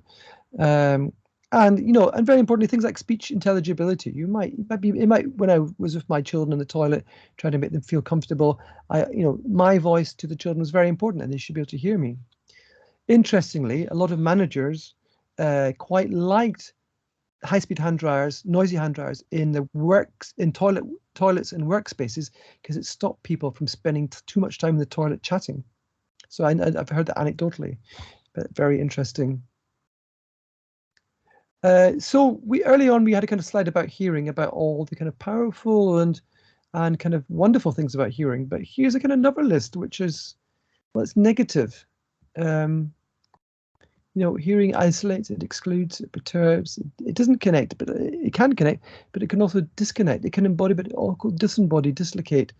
And very importantly, things like speech intelligibility. It might when I was with my children in the toilet, trying to make them feel comfortable, my voice to the children was very important, and they should be able to hear me. Interestingly, a lot of managers quite liked high-speed hand dryers, noisy hand dryers in toilets and workspaces, because it stopped people from spending too much time in the toilet chatting. So I've heard that anecdotally, but very interesting. So early on we had a kind of slide about hearing, about all the kind of powerful and kind of wonderful things about hearing. But here's a kind of another list, which is, well, it's negative. Hearing isolates, it excludes, it perturbs, it doesn't connect, but it can connect, but it can also disconnect. It can embody, but also disembody, dislocate.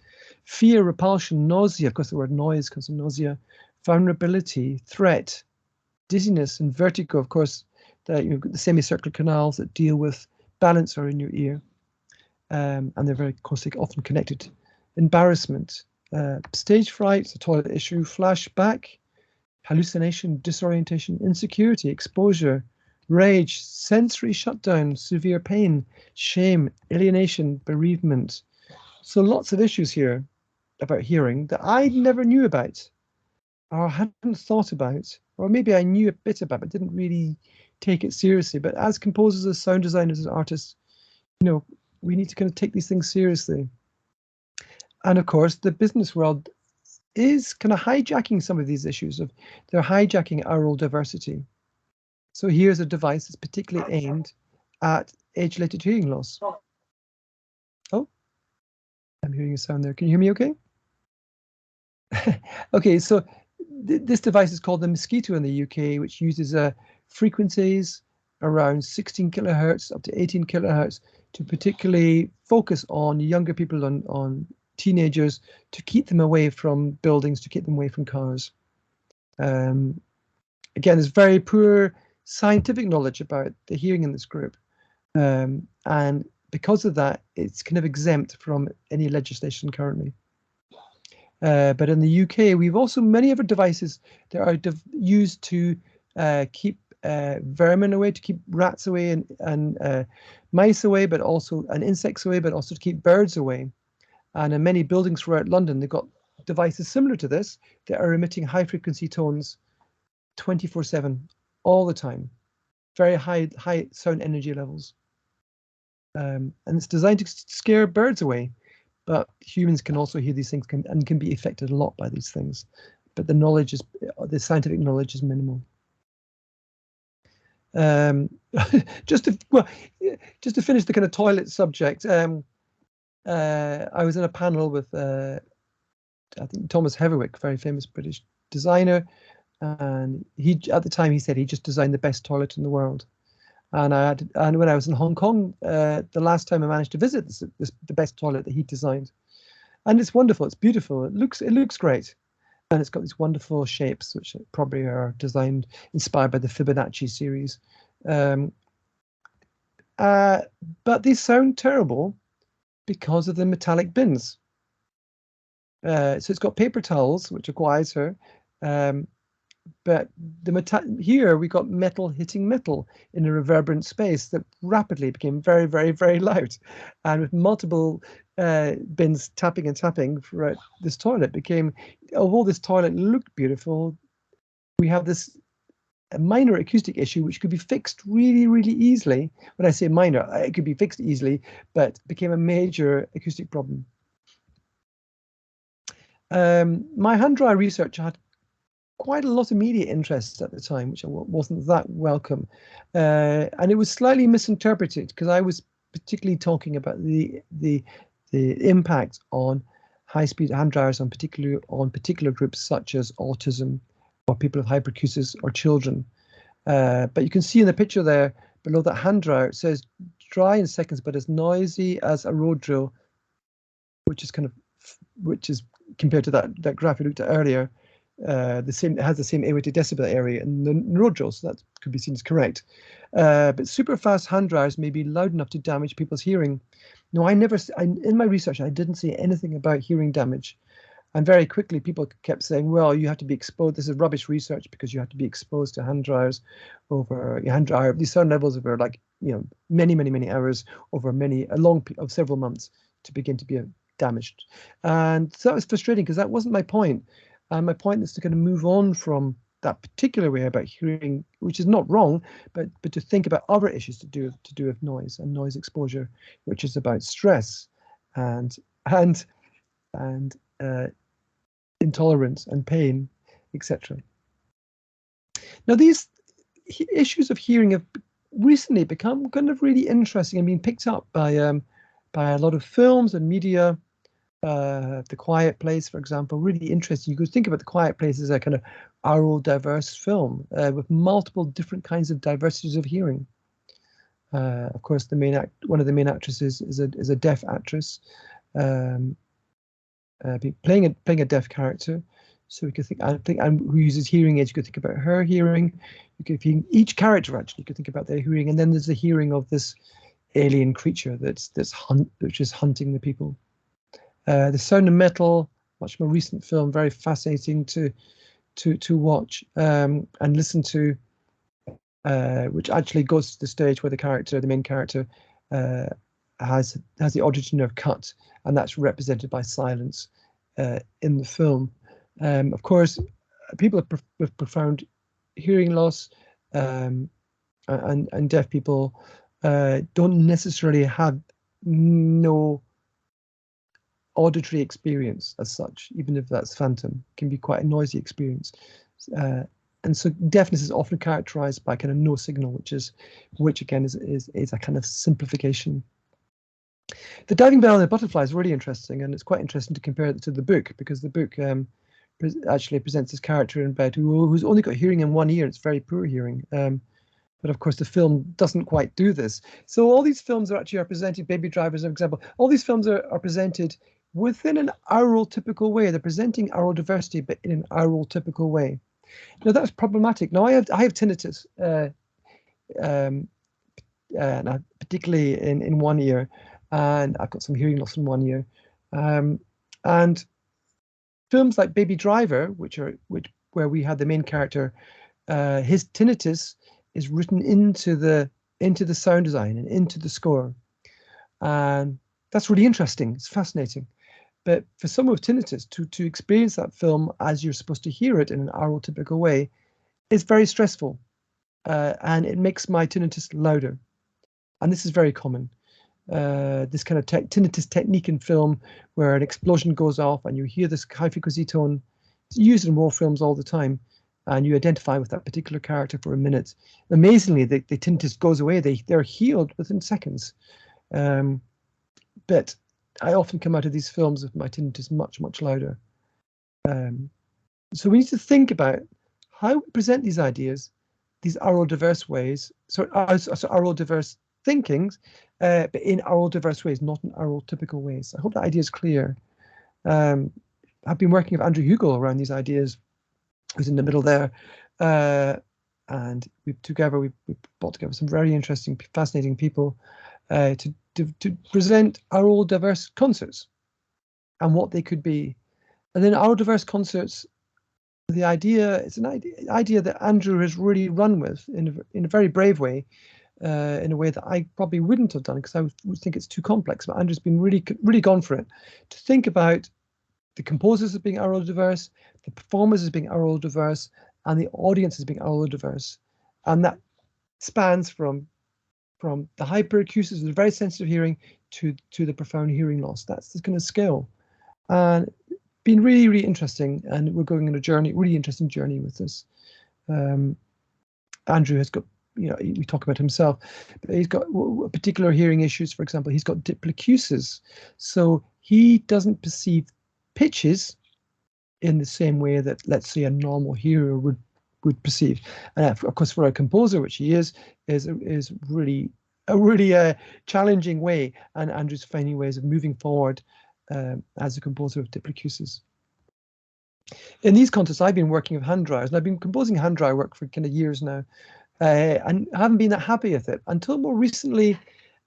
Fear, repulsion, nausea, of course the word noise comes from nausea, vulnerability, threat, dizziness, and vertigo, of course. You've got the semicircular canals that deal with balance are in your ear, and they're very caustic, often connected. Embarrassment, stage fright, the toilet issue, flashback, hallucination, disorientation, insecurity, exposure, rage, sensory shutdown, severe pain, shame, alienation, bereavement. So lots of issues here about hearing that I never knew about, or hadn't thought about, or maybe I knew a bit about, but didn't really take it seriously. But as composers, as sound designers, as artists, we need to kind of take these things seriously. And of course, the business world is kind of hijacking some of these issues. They're hijacking aural diversity. So here's a device that's particularly aimed at age-related hearing loss. Oh, I'm hearing a sound there. Can you hear me okay? Okay, so this device is called the Mosquito in the UK, which uses frequencies around 16 kilohertz up to 18 kilohertz to particularly focus on younger people, on teenagers, to keep them away from buildings, to keep them away from cars. Again, there's very poor scientific knowledge about the hearing in this group. And because of that, it's kind of exempt from any legislation currently. But in the UK, we've also many other devices that are used to keep vermin away, to keep rats away and mice away, but also and insects away, but also to keep birds away. And in many buildings throughout London, they've got devices similar to this that are emitting high frequency tones 24/7, all the time, very high sound energy levels. And it's designed to scare birds away, but humans can also hear these things and can be affected a lot by these things. But the scientific knowledge is minimal. Just to finish the kind of toilet subject, I was in a panel with I think Thomas Heatherwick, very famous British designer, and at the time he said he just designed the best toilet in the world. And when I was in Hong Kong, the last time I managed to visit the best toilet that he designed, and it's wonderful, it's beautiful, it looks great, and it's got these wonderful shapes which probably are inspired by the Fibonacci series. But they sound terrible because of the metallic bins. So it's got paper towels which are quieter, but here we got metal hitting metal in a reverberant space that rapidly became very, very, very loud, and with multiple bins tapping and tapping throughout this toilet although this toilet looked beautiful, we have this minor acoustic issue which could be fixed really, really easily. When I say minor, it could be fixed easily, but became a major acoustic problem. My hand dryer research had quite a lot of media interest at the time, which wasn't that welcome, and it was slightly misinterpreted because I was particularly talking about the impact on high-speed hand dryers on particular groups such as autism or people with hyperacusis or children. But you can see in the picture there below that hand dryer, it says dry in seconds, but as noisy as a road drill, which is compared to that graph we looked at earlier. It has the same A-weighted decibel area in the road drill, so that could be seen as correct. But super fast hand dryers may be loud enough to damage people's hearing. No, in my research, I didn't see anything about hearing damage. And very quickly, people kept saying, well, you have to be exposed. This is rubbish research because you have to be exposed to hand dryers over these certain levels over many, many, many hours over several months to begin to be damaged. And so that was frustrating because that wasn't my point. And my point is to kind of move on from that particular way about hearing, which is not wrong, but to think about other issues to do with noise and noise exposure, which is about stress and intolerance and pain, etc. Now, these issues of hearing have recently become kind of really interesting and being picked up by a lot of films and media. The Quiet Place, for example, really interesting. You could think about The Quiet Place as a kind of aural diverse film with multiple different kinds of diversities of hearing. Of course, one of the main actresses is a deaf actress, playing a deaf character. So we could think, and who uses hearing aids. You could think about her hearing. Each character actually, you could think about their hearing, and then there's the hearing of this alien creature which is hunting the people. The Sound of Metal, much more recent film, very fascinating to watch and listen to, which actually goes to the stage where the main character, has the auditory nerve cut, and that's represented by silence in the film. Of course, people with profound hearing loss and deaf people don't necessarily have no auditory experience as such, even if that's phantom. It can be quite a noisy experience. And so deafness is often characterized by kind of no signal, which again is a kind of simplification. The Diving Bell and the Butterfly is really interesting, and it's quite interesting to compare it to the book, because the book actually presents this character in bed who's only got hearing in one ear. It's very poor hearing. But of course, the film doesn't quite do this. So all these films are presented, Baby Driver as an example, all these films are presented within an aural typical way. They're presenting aural diversity, but in an aural typical way. Now that's problematic. Now I have tinnitus, particularly in one ear, and I've got some hearing loss in one ear. And films like Baby Driver, where we had the main character, his tinnitus is written into the sound design and into the score, and that's really interesting. It's fascinating. But for someone with tinnitus to experience that film as you're supposed to hear it in an aural typical way is very stressful, and it makes my tinnitus louder. And this is very common. This kind of tinnitus technique in film, where an explosion goes off and you hear this high frequency tone. It's used in war films all the time, and you identify with that particular character for a minute. Amazingly, the tinnitus goes away. They're healed within seconds. But I often come out of these films with my tinnitus much, much louder. So we need to think about how we present these ideas, these aural diverse ways, aural diverse thinkings, but in aural diverse ways, not in aural typical ways. I hope that idea is clear. I've been working with Andrew Hugel around these ideas, who's in the middle there, and we brought together some very interesting, fascinating people to present aural diverse concerts and what they could be. And then aural diverse concerts, the idea, it's an idea that Andrew has really run with in a very brave way, in a way that I probably wouldn't have done, because I would think it's too complex. But Andrew's been really gone for it, to think about the composers as being aural diverse, the performers as being aural diverse, and the audience as being aural diverse. And that spans from the hyperacusis, the very sensitive hearing, to the profound hearing loss. That's the kind of scale. And been really, really interesting, and we're going on a really interesting journey with this. Andrew has got, we talk about himself, but he's got particular hearing issues. For example, he's got diplocusis, so he doesn't perceive pitches in the same way that, let's say, a normal hearer would perceive. And of course, for a composer, which he is really a really challenging way. And Andrew's finding ways of moving forward as a composer of diplicusis. In these contexts, I've been working with hand dryers, and I've been composing hand dryer work for kind of years now, and I haven't been that happy with it until more recently.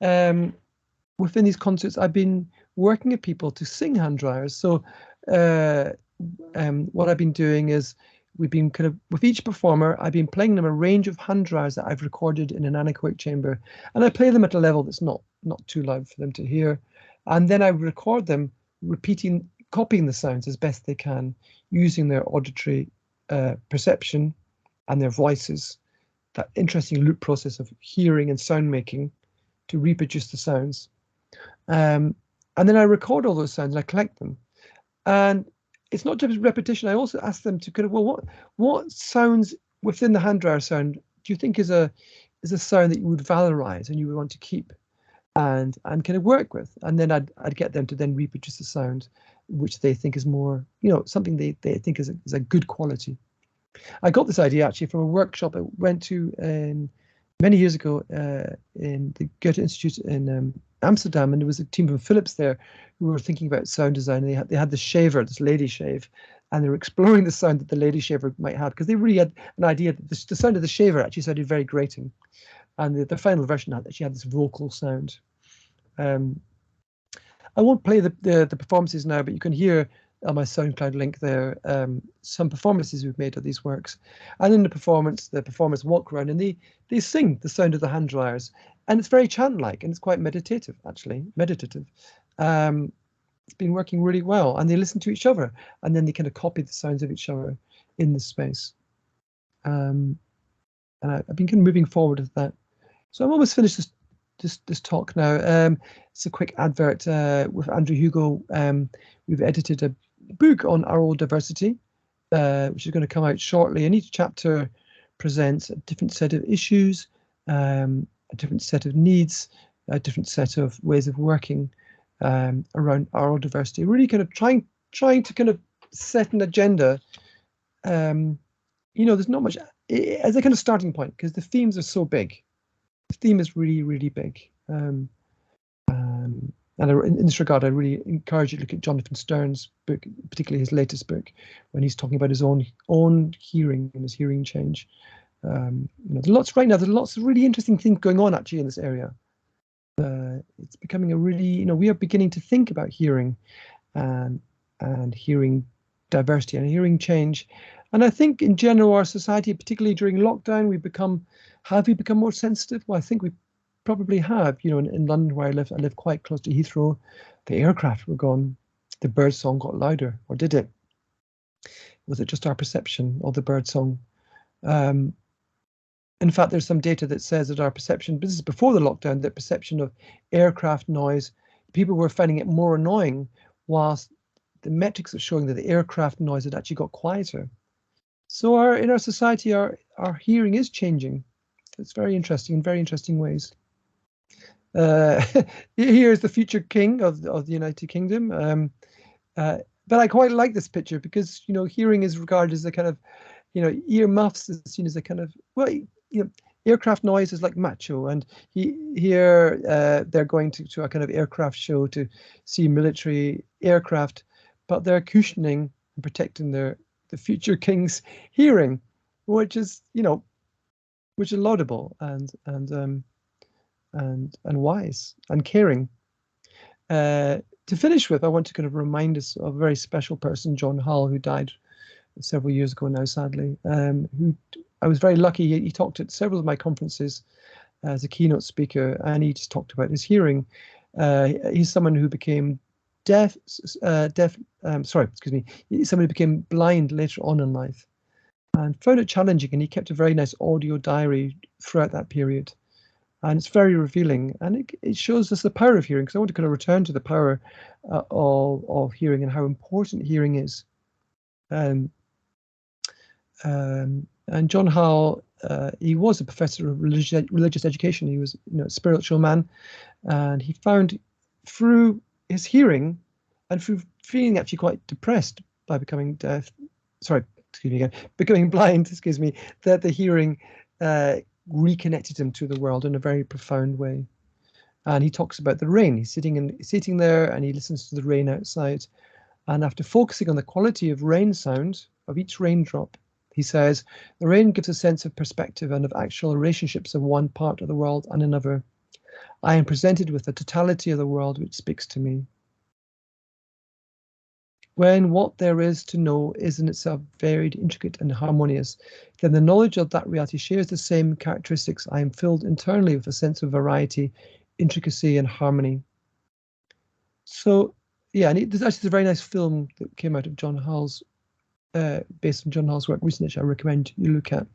Within these concerts, I've been working with people to sing hand dryers. So what I've been doing is we've been kind of, with each performer, I've been playing them a range of hand dryers that I've recorded in an anechoic chamber. And I play them at a level that's not too loud for them to hear. And then I record them copying the sounds as best they can, using their auditory perception and their voices, that interesting loop process of hearing and sound making to reproduce the sounds. And then I record all those sounds and I collect them. And it's not just repetition. I also ask them to kind of, well, what sounds within the hand dryer sound do you think is a sound that you would valorize and you would want to keep and kind of work with? And then I'd get them to then reproduce the sound which they think is more, something they think is a good quality. I got this idea actually from a workshop I went to many years ago in the Goethe Institute in Amsterdam, and there was a team from Philips there who were thinking about sound design. And they had this shaver, this lady shave, and they were exploring the sound that the lady shaver might have, because they really had an idea that the sound of the shaver actually sounded very grating, and the final version actually had this vocal sound. I won't play the performances now, but you can hear on my SoundCloud link there some performances we've made of these works. And in the performers walk around and they sing the sound of the hand dryers, and it's very chant-like and it's quite meditative, actually, meditative. It's been working really well, and they listen to each other and then they kind of copy the sounds of each other in the space. And I've been kind of moving forward with that. So I'm almost finished this talk now. It's a quick advert with Andrew Hugo. We've edited a book on aural diversity, which is going to come out shortly. And each chapter presents a different set of issues, a different set of needs, a different set of ways of working around aural diversity. Really kind of trying to kind of set an agenda. There's not much as a kind of starting point, because the themes are so big. The theme is really, really big. And in this regard, I really encourage you to look at Jonathan Stern's book, particularly his latest book, when he's talking about his own hearing and his hearing change. There's lots of really interesting things going on actually in this area. It's becoming a really, we are beginning to think about hearing and hearing diversity and hearing change. And I think in general, our society, particularly during lockdown, have we become more sensitive? Well, I think we probably have. In London where I live quite close to Heathrow, the aircraft were gone. The bird song got louder, or did it? Was it just our perception of the bird song? In fact, there's some data that says that our perception, this is before the lockdown, that perception of aircraft noise, people were finding it more annoying, whilst the metrics are showing that the aircraft noise had actually got quieter. So in our society, our hearing is changing. It's very interesting in very interesting ways. Here is the future king of the United Kingdom. But I quite like this picture because, hearing is regarded as a kind of, ear muffs is seen as a kind of, aircraft noise is like macho. And here they're going to a kind of aircraft show to see military aircraft, but they're cushioning and protecting the future king's hearing, which is, which is laudable and wise and caring. To finish with, I want to kind of remind us of a very special person, John Hull, who died several years ago now, sadly. Who I was very lucky. He talked at several of my conferences as a keynote speaker, and he just talked about his hearing. He's someone who became somebody who became blind later on in life and found it challenging, and he kept a very nice audio diary throughout that period, and it's very revealing, and it shows us the power of hearing, because I want to kind of return to the power of hearing and how important hearing is. And John Hull, he was a professor of religious education. He was a spiritual man, and he found through his hearing and through feeling actually quite depressed by becoming deaf, sorry, excuse me again, becoming blind, excuse me, that the hearing reconnected him to the world in a very profound way. And he talks about the rain. He's sitting there and he listens to the rain outside. And after focusing on the quality of rain sound, of each raindrop, he says, the rain gives a sense of perspective and of actual relationships of one part of the world and another. I am presented with the totality of the world which speaks to me. When what there is to know is in itself varied, intricate, and harmonious, then the knowledge of that reality shares the same characteristics. I am filled internally with a sense of variety, intricacy, and harmony. So, yeah, and there's actually a very nice film that came out of John Hull's, based on John Hull's work recently, which I recommend you look at.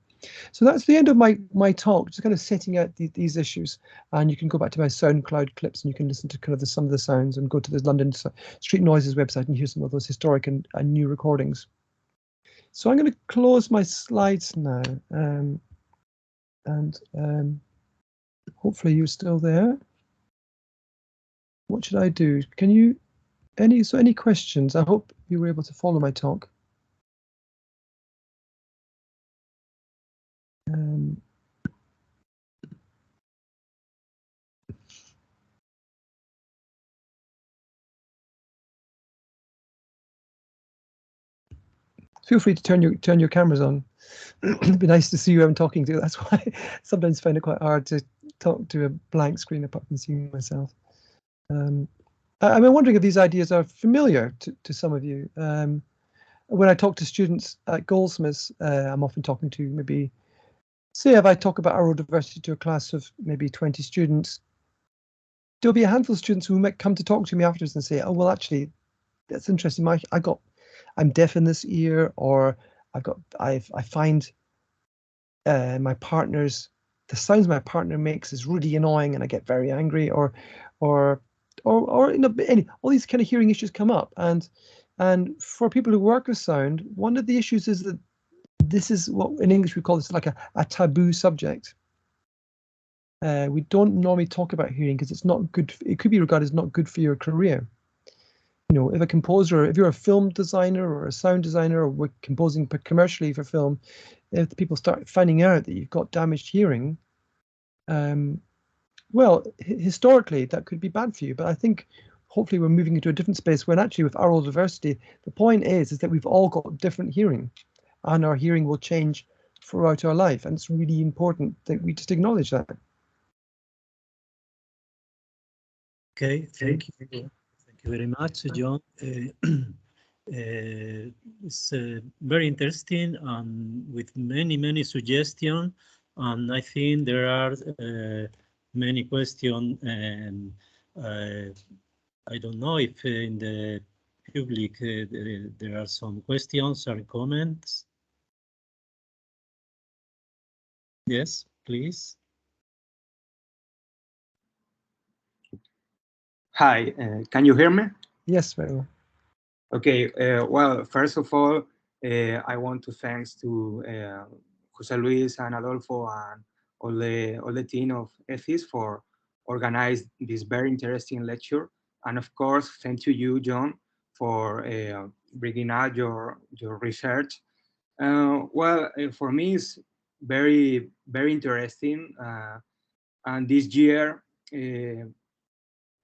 So that's the end of my talk, just kind of setting out these issues. And you can go back to my SoundCloud clips and you can listen to kind of some of the sounds and go to the London Street Noises website and hear some of those historic and new recordings. So I'm going to close my slides now. Hopefully you're still there. What should I do? Can you, any questions? I hope you were able to follow my talk. Feel free to turn your cameras on. It'd be nice to see who I'm talking to. That's why I sometimes find it quite hard to talk to a blank screen apart from seeing myself. I'm wondering if these ideas are familiar to some of you. When I talk to students at Goldsmiths, I'm often talking to maybe, say if I talk about aural diversity to a class of maybe 20 students, there'll be a handful of students who might come to talk to me afterwards and say, oh, well, actually, that's interesting. I'm deaf in this ear, or I find the sounds my partner makes is really annoying, and I get very angry, or you know, all these kind of hearing issues come up, and for people who work with sound, one of the issues is that this is what in English we call this like a taboo subject. We don't normally talk about hearing because it's not good. It could be regarded as not good for your career. You know, if you're a film designer or a sound designer, or we're composing commercially for film, if people start finding out that you've got damaged hearing, well, historically that could be bad for you. But I think hopefully we're moving into a different space when actually with aural diversity, the point is that we've all got different hearing, and our hearing will change throughout our life, and it's really important that we just acknowledge that. Okay, thank you. Thank you very much, John. It's very interesting and with many suggestions. And I think there are many questions, and I don't know if in the public there are some questions or comments. Yes, please. Hi, can you hear me? Yes, very well. Okay, well, first of all, I want to thanks to Jose Luis and Adolfo and all the team of ECIS for organize this very interesting lecture. And of course, thank you, John, for bringing out your research. Well, for me, it's very interesting. And this year,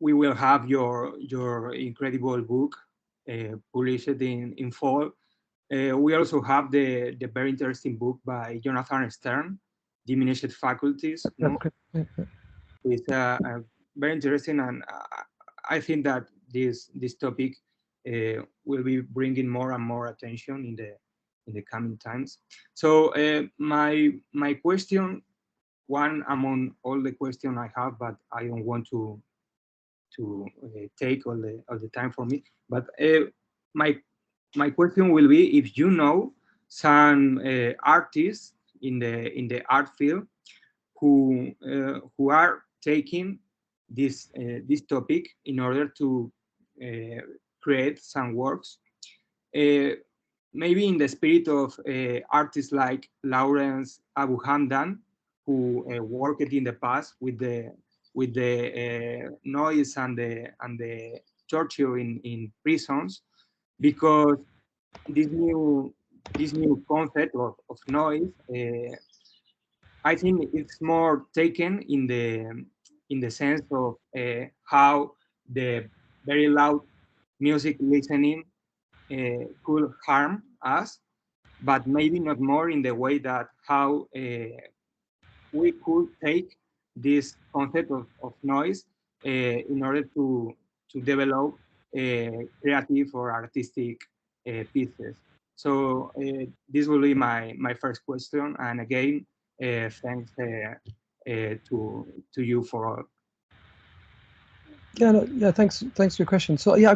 we will have your incredible book published in fall. We also have the very interesting book by Jonathan Stern, Diminished Faculties. No? It's very interesting, and I think that this topic will be bringing more and more attention in the coming times. So my question, one among all the questions I have, but I don't want to take all the time for me. But my question will be if you know some artists in the art field who are taking this topic in order to create some works, maybe in the spirit of artists like Lawrence Abu Hamdan, who worked in the past with the noise and the torture in prisons, because this new concept of noise, I think it's more taken in the sense of how the very loud music listening could harm us, but maybe not more in the way that how we could take this concept of noise in order to develop creative or artistic pieces. So this will be my first question, and again, thanks to you for all. Yeah, no, yeah, thanks for your question. So yeah, I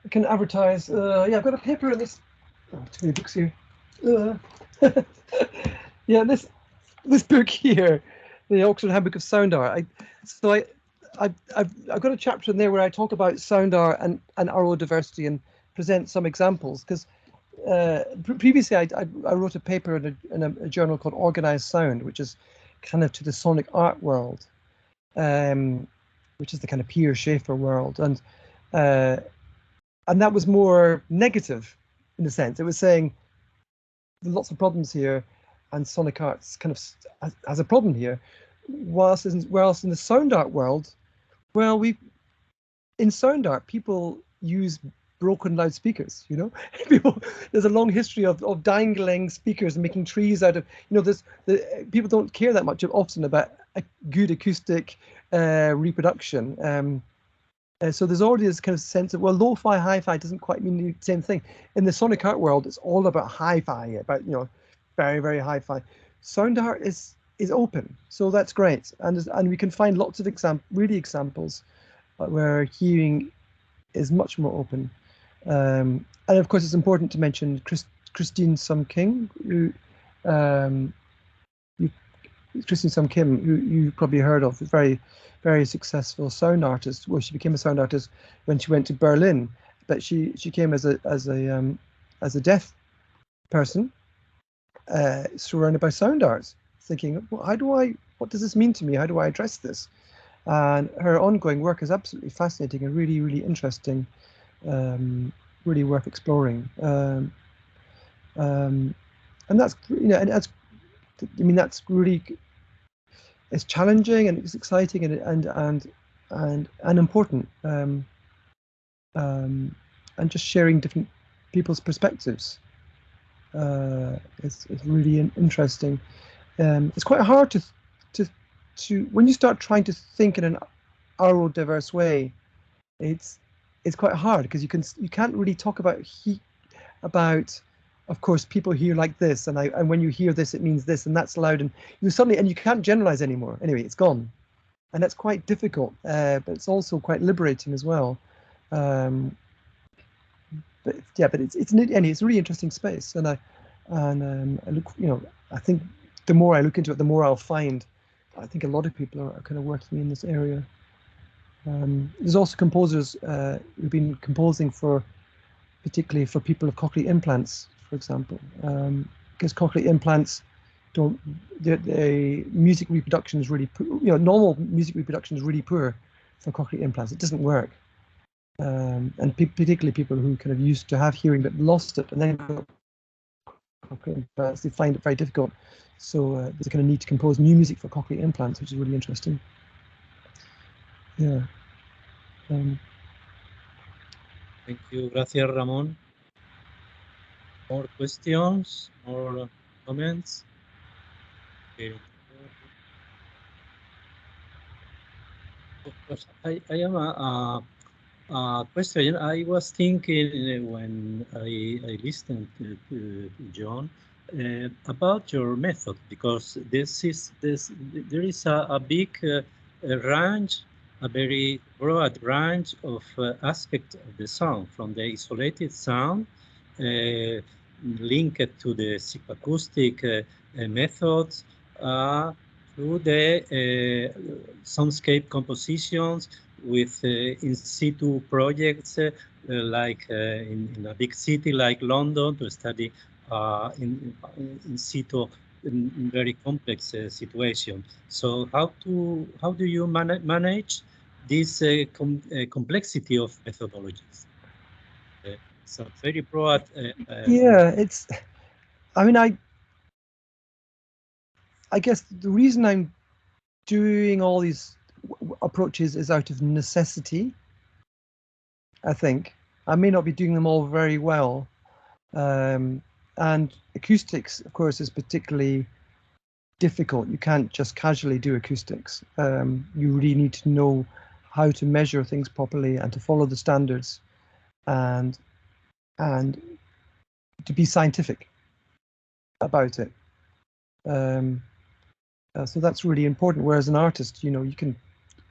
can advertise. Yeah, I've got a paper in this. Oh, too many books here. Yeah, this book here, the Oxford Handbook of Sound Art. I've got a chapter in there where I talk about sound art and aural diversity and present some examples, because previously I wrote a paper in a journal called Organized Sound, which is kind of to the sonic art world, which is the kind of Pierre Schaeffer world, and that was more negative in a sense. It was saying there's lots of problems here, and sonic arts kind of has a problem here. Whilst in the sound art world, well, in sound art, people use broken loudspeakers, you know. There's a long history of dangling speakers and making trees out of, you know, people don't care that much often about a good acoustic reproduction. So there's already this kind of sense of, well, lo-fi, hi-fi doesn't quite mean the same thing. In the sonic art world, it's all about hi-fi, about, you know, very, very hi-fi. Sound art is open, so that's great, and we can find lots of examples where hearing is much more open. And of course, it's important to mention Christine Sum Kim, who you've probably heard of, a very, very successful sound artist. Well, she became a sound artist when she went to Berlin, but she came as a deaf person, surrounded by sound arts, thinking, well, what does this mean to me? How do I address this? And her ongoing work is absolutely fascinating and really, really interesting, really worth exploring. And that's, you know, and that's, I mean, that's really, it's challenging and it's exciting and important. And just sharing different people's perspectives is really interesting. It's quite hard to when you start trying to think in an aural diverse way, it's quite hard, because you can't really talk about of course people hear like this, and when you hear this it means this, and that's loud, and you can't generalize anymore. Anyway, it's gone, and that's quite difficult, but it's also quite liberating as well. But yeah, but it's a really interesting space, and I look, you know, I think the more I look into it, the more I'll find. I think a lot of people are kind of working in this area. There's also composers who've been composing particularly for people with cochlear implants, for example, because cochlear implants the music reproduction is really poor. You know, normal music reproduction is really poor for cochlear implants. It doesn't work. And particularly people who kind of used to have hearing but lost it and then got cochlear implants, they find it very difficult. So there's a kind of need to compose new music for cochlear implants, which is really interesting. Yeah. Thank you. Gracias, Ramón. More questions, more comments? Okay. I am a question. I was thinking when I listened to John about your method, because there is a big range, a very broad range of aspects of the sound, from the isolated sound linked to the psychoacoustic methods through the soundscape compositions with in situ projects like in a big city like London to study in situ in very complex situation. So how do you manage this complexity of methodologies. It's a very broad. Yeah, it's. I mean, I guess the reason I'm doing all these approaches is out of necessity. I think I may not be doing them all very well, and acoustics, of course, is particularly difficult. You can't just casually do acoustics. You really need to know how to measure things properly and to follow the standards, and to be scientific about it. So that's really important. Whereas an artist, you know, you can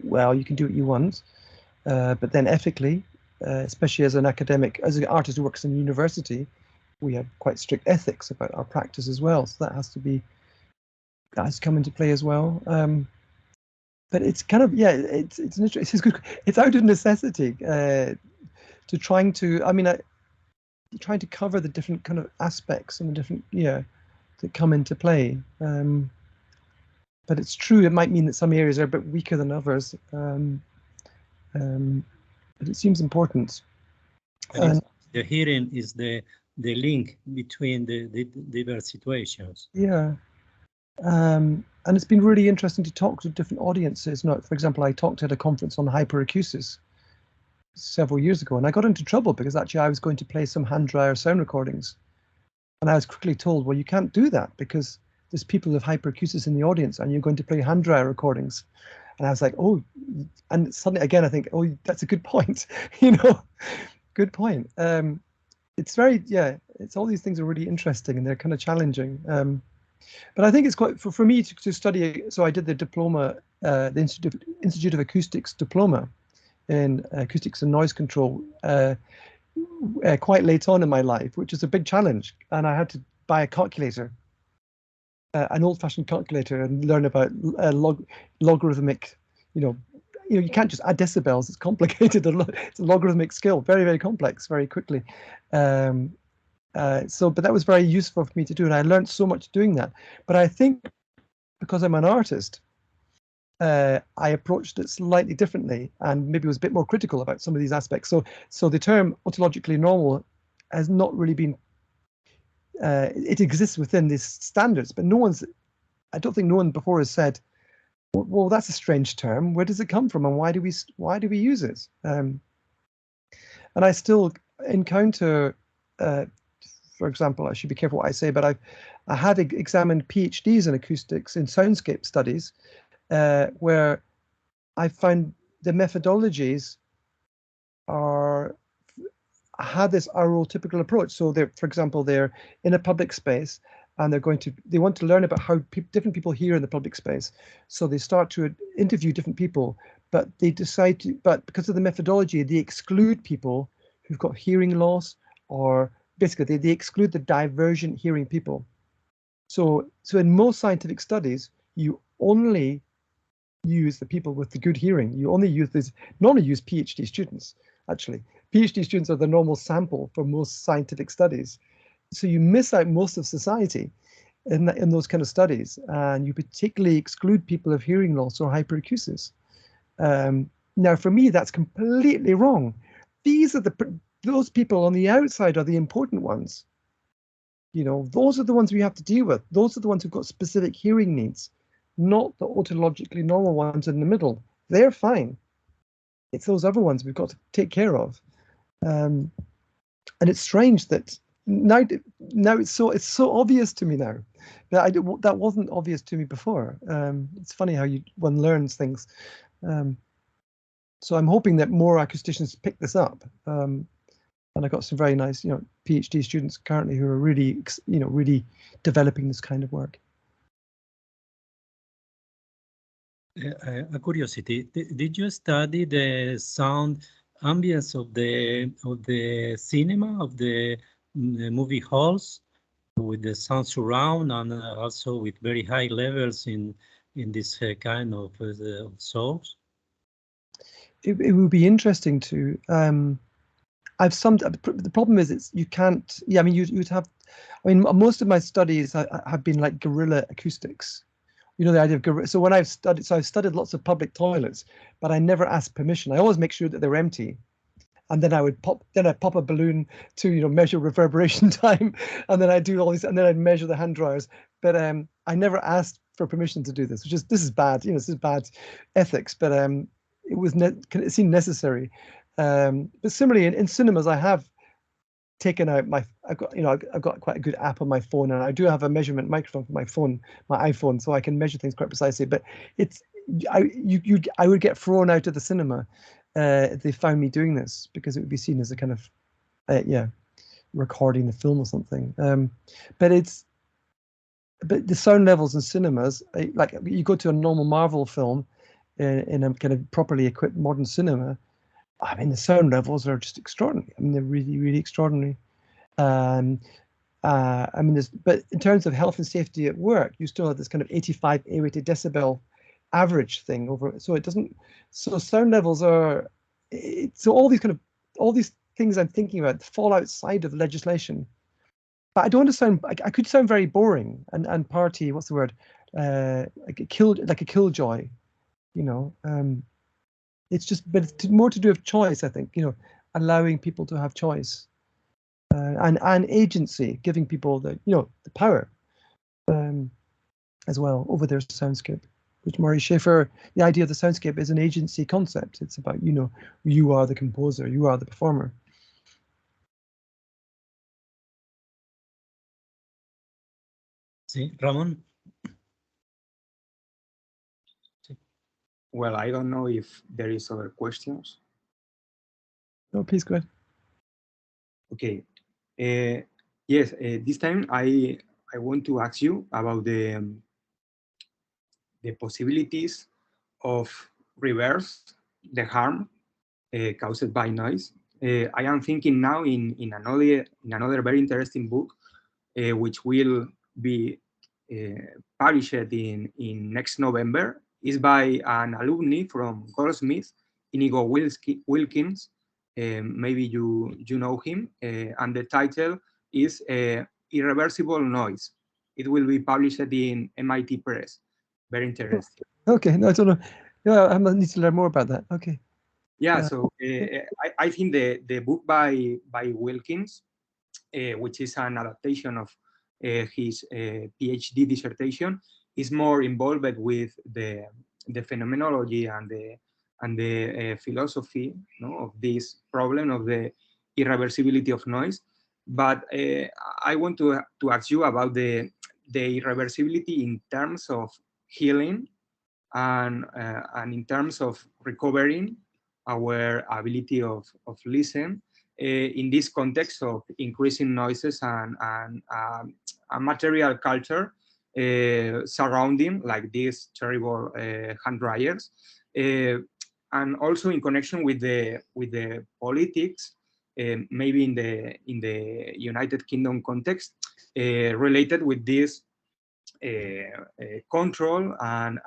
do what you want, but then ethically, especially as an academic, as an artist who works in a university, we have quite strict ethics about our practice as well. So that has to come into play as well. But it's kind of, yeah, it's good. It's out of necessity to trying to, I mean, trying to cover the different kind of aspects and the different, that come into play. But it's true, it might mean that some areas are a bit weaker than others. But it seems important. And the hearing is the link between the diverse situations. Yeah. And it's been really interesting to talk to different audiences. For example, I talked at a conference on hyperacusis several years ago, and I got into trouble because actually I was going to play some hand dryer sound recordings. And I was quickly told, well, you can't do that because there's people with hyperacusis in the audience and you're going to play hand dryer recordings. And I was like, oh, and suddenly again, I think, oh, that's a good point, good point. It's very, it's all these things are really interesting and they're kind of challenging. But I think it's quite, for me to study, so I did the diploma, the Institute of Acoustics diploma in acoustics and noise control quite late on in my life, which is a big challenge. And I had to buy a calculator, an old-fashioned calculator, and learn about logarithmic, you can't just add decibels. It's complicated. It's a logarithmic skill, very, very complex, very quickly. But that was very useful for me to do, and I learned so much doing that. But I think because I'm an artist, I approached it slightly differently, and maybe was a bit more critical about some of these aspects. So the term ontologically normal has not really been. It exists within these standards, but I don't think no one before has said, well, that's a strange term. Where does it come from, and why do we use it? And I still encounter, for example, I should be careful what I say, but I had examined PhDs in acoustics in soundscape studies, where I found the methodologies had this arotypical approach. So for example, they're in a public space and they want to learn about how different people hear in the public space. So they start to interview different people, but they decide but because of the methodology, they exclude people who've got hearing loss, or basically they exclude the divergent hearing people. So in most scientific studies, you only use the people with the good hearing. You only normally use PhD students, actually. PhD students are the normal sample for most scientific studies. So you miss out most of society in those kind of studies, and you particularly exclude people of hearing loss or hyperacusis. Now, for me, that's completely wrong. Those people on the outside are the important ones. Those are the ones we have to deal with. Those are the ones who've got specific hearing needs, not the ontologically normal ones in the middle. They're fine. It's those other ones we've got to take care of. And it's strange that now it's so obvious to me now that wasn't obvious to me before. It's funny how one learns things. So I'm hoping that more acousticians pick this up. And I got some very nice, PhD students currently who are really, really developing this kind of work. A curiosity: did you study the sound ambience of the cinema, of the movie halls, with the sound surround, and also with very high levels in this kind of source? It would be interesting to. The problem is you can't. Yeah, I mean you'd have. I mean most of my studies have been like guerrilla acoustics, You know, the idea of, so when I've studied lots of public toilets, but I never ask permission. I always make sure that they're empty. And then I'd pop a balloon to, you know, measure reverberation time, and then I do all these, and then I'd measure the hand dryers. But I never asked for permission to do this, which is, this is bad, you know, this is bad ethics. But it seemed necessary. But similarly, in cinemas, I have taken out I've got quite a good app on my phone, and I do have a measurement microphone for my phone, my iPhone, so I can measure things quite precisely. But I would get thrown out of the cinema if they found me doing this, because it would be seen as a kind of recording the film or something. But the sound levels in cinemas, like you go to a normal Marvel film in a kind of properly equipped modern cinema, I mean, the sound levels are just extraordinary. I mean, they're really, really extraordinary. I mean, but in terms of health and safety at work, you still have this kind of 85 A-rated decibel average thing over. So it doesn't. So sound levels are. So all these things I'm thinking about fall outside of legislation. But I don't want to sound. I could sound very boring and party. What's the word? Like a killjoy, you know. It's just, but it's more to do with choice, I think, you know, allowing people to have choice and agency, giving people the, you know, the power as well over their soundscape. Which Murray Schafer, the idea of the soundscape is an agency concept. It's about, you know, you are the composer, you are the performer. Sí, Ramon. Well, I don't know if there is other questions. No, please go ahead. Okay. Yes, this time I want to ask you about the possibilities of reverse the harm caused by noise. I am thinking now in another very interesting book, which will be published in next November. Is by an alumni from Goldsmiths, Inigo Wilkins. Maybe you know him, and the title is Irreversible Noise. It will be published in MIT Press. Very interesting. Okay, no, I don't know. Yeah, I need to learn more about that. Okay. Yeah, so I think the book by Wilkins, which is an adaptation of his PhD dissertation, is more involved with the phenomenology and the philosophy, you know, of this problem of the irreversibility of noise. But I want to ask you about the irreversibility in terms of healing and in terms of recovering our ability of listen in this context of increasing noises and a material culture surrounding like these terrible hand dryers, and also in connection with the politics, maybe in the United Kingdom context, related with this control and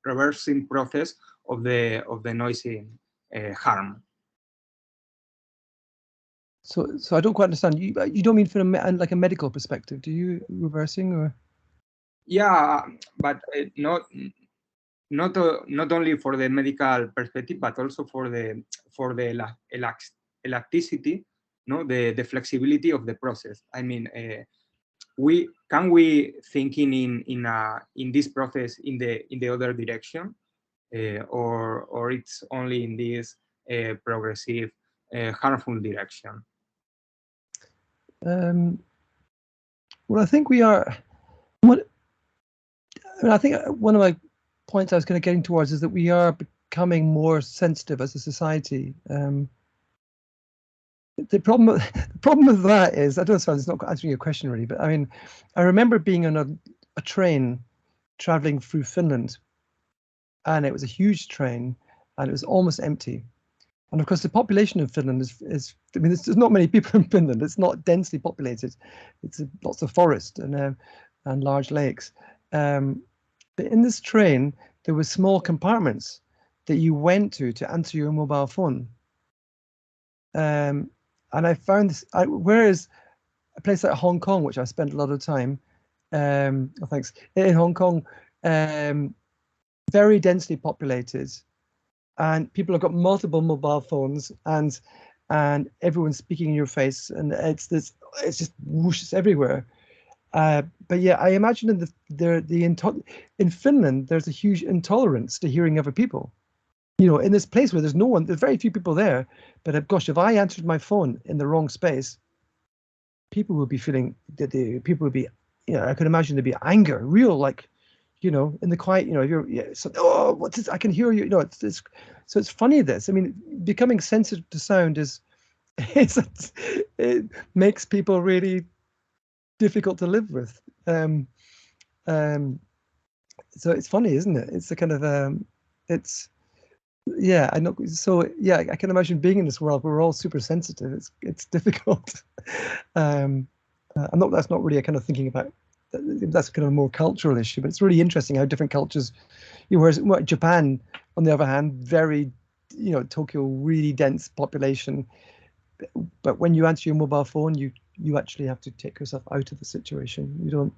reversing process of the noisy harm. So I don't quite understand. You don't mean from like a medical perspective, do you? Reversing or? Yeah, but not only for the medical perspective, but also for the elasticity, no, the flexibility of the process. I mean, we thinking in this process in the other direction, or it's only in this progressive harmful direction? Well, I think we are. I think one of my points I was kind of getting towards is that we are becoming more sensitive as a society. The problem with that is, I don't know, it's not answering your question really, but I mean, I remember being on a train traveling through Finland, and it was a huge train, and it was almost empty. And of course, the population of Finland is I mean, there's not many people in Finland. It's not densely populated. It's lots of forest and large lakes. But in this train, there were small compartments that you went to answer your mobile phone. And I found this, whereas a place like Hong Kong, which I spent a lot of time, Oh, thanks. In Hong Kong, very densely populated, and people have got multiple mobile phones, and everyone's speaking in your face, and it's just whoosh, it's everywhere. But yeah, I imagine in Finland there's a huge intolerance to hearing other people. You know, in this place where there's very few people there. But gosh, if I answered my phone in the wrong space, people would be feeling that people would be, you know, I could imagine there'd be anger, real, like, you know, in the quiet, you know, oh, what's this? I can hear you. You know, so it's funny this. I mean, becoming sensitive to sound it makes people really difficult to live with. So it's funny, isn't it? It's a kind of yeah, I know. So yeah, I can imagine being in this world where we're all super sensitive. It's difficult. That's not really a kind of thinking about. That's kind of a more cultural issue, but it's really interesting how different cultures. You know, whereas Japan, on the other hand, very, you know, Tokyo, really dense population. But when you answer your mobile phone, you actually have to take yourself out of the situation. You don't,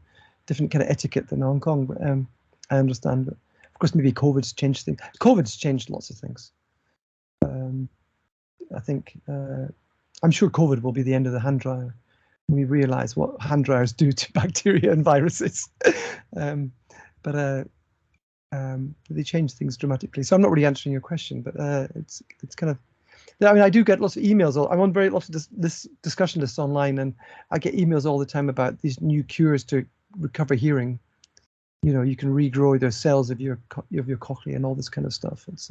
different kind of etiquette than Hong Kong. But I understand. But of course, maybe COVID's changed things. COVID's changed lots of things. I think I'm sure COVID will be the end of the hand dryer. We realize what hand dryers do to bacteria and viruses. But they change things dramatically. So I'm not really answering your question, but it's kind of. I mean, I do get lots of emails. I'm on lots of this discussion lists online, and I get emails all the time about these new cures to recover hearing. You know, you can regrow the cells of your cochlea and all this kind of stuff. It's,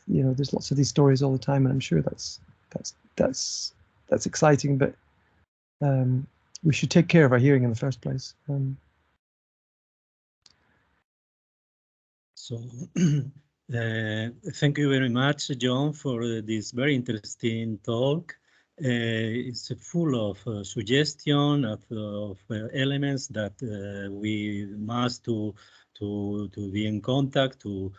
you know, there's lots of these stories all the time, and I'm sure that's exciting. But we should take care of our hearing in the first place. So thank you very much, John, for this very interesting talk. It's full of suggestion of elements that we must to be in contact to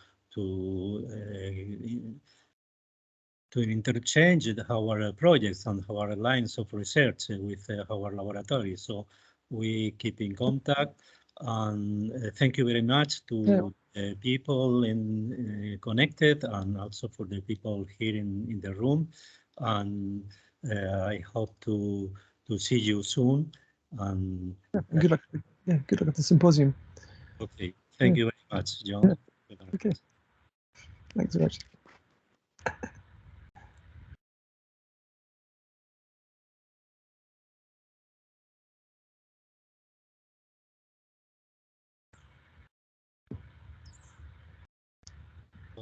interchange our projects and our lines of research with our laboratory. So we keep in contact, and thank you very much to people connected, and also for the people here in the room. And I hope to see you soon. And good luck. Yeah, good luck at the symposium. Okay, thank you very much, John. Yeah. Okay, thanks very much.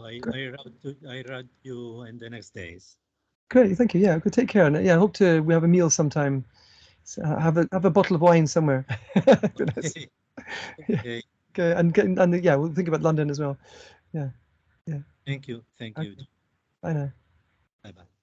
I write you in the next days. Great, thank you. Yeah, good. Take care, and yeah, I hope we have a meal sometime. So have a bottle of wine somewhere. Okay. Okay. Okay, and yeah, we'll think about London as well. Yeah. Thank you. Okay. Bye now. Bye bye.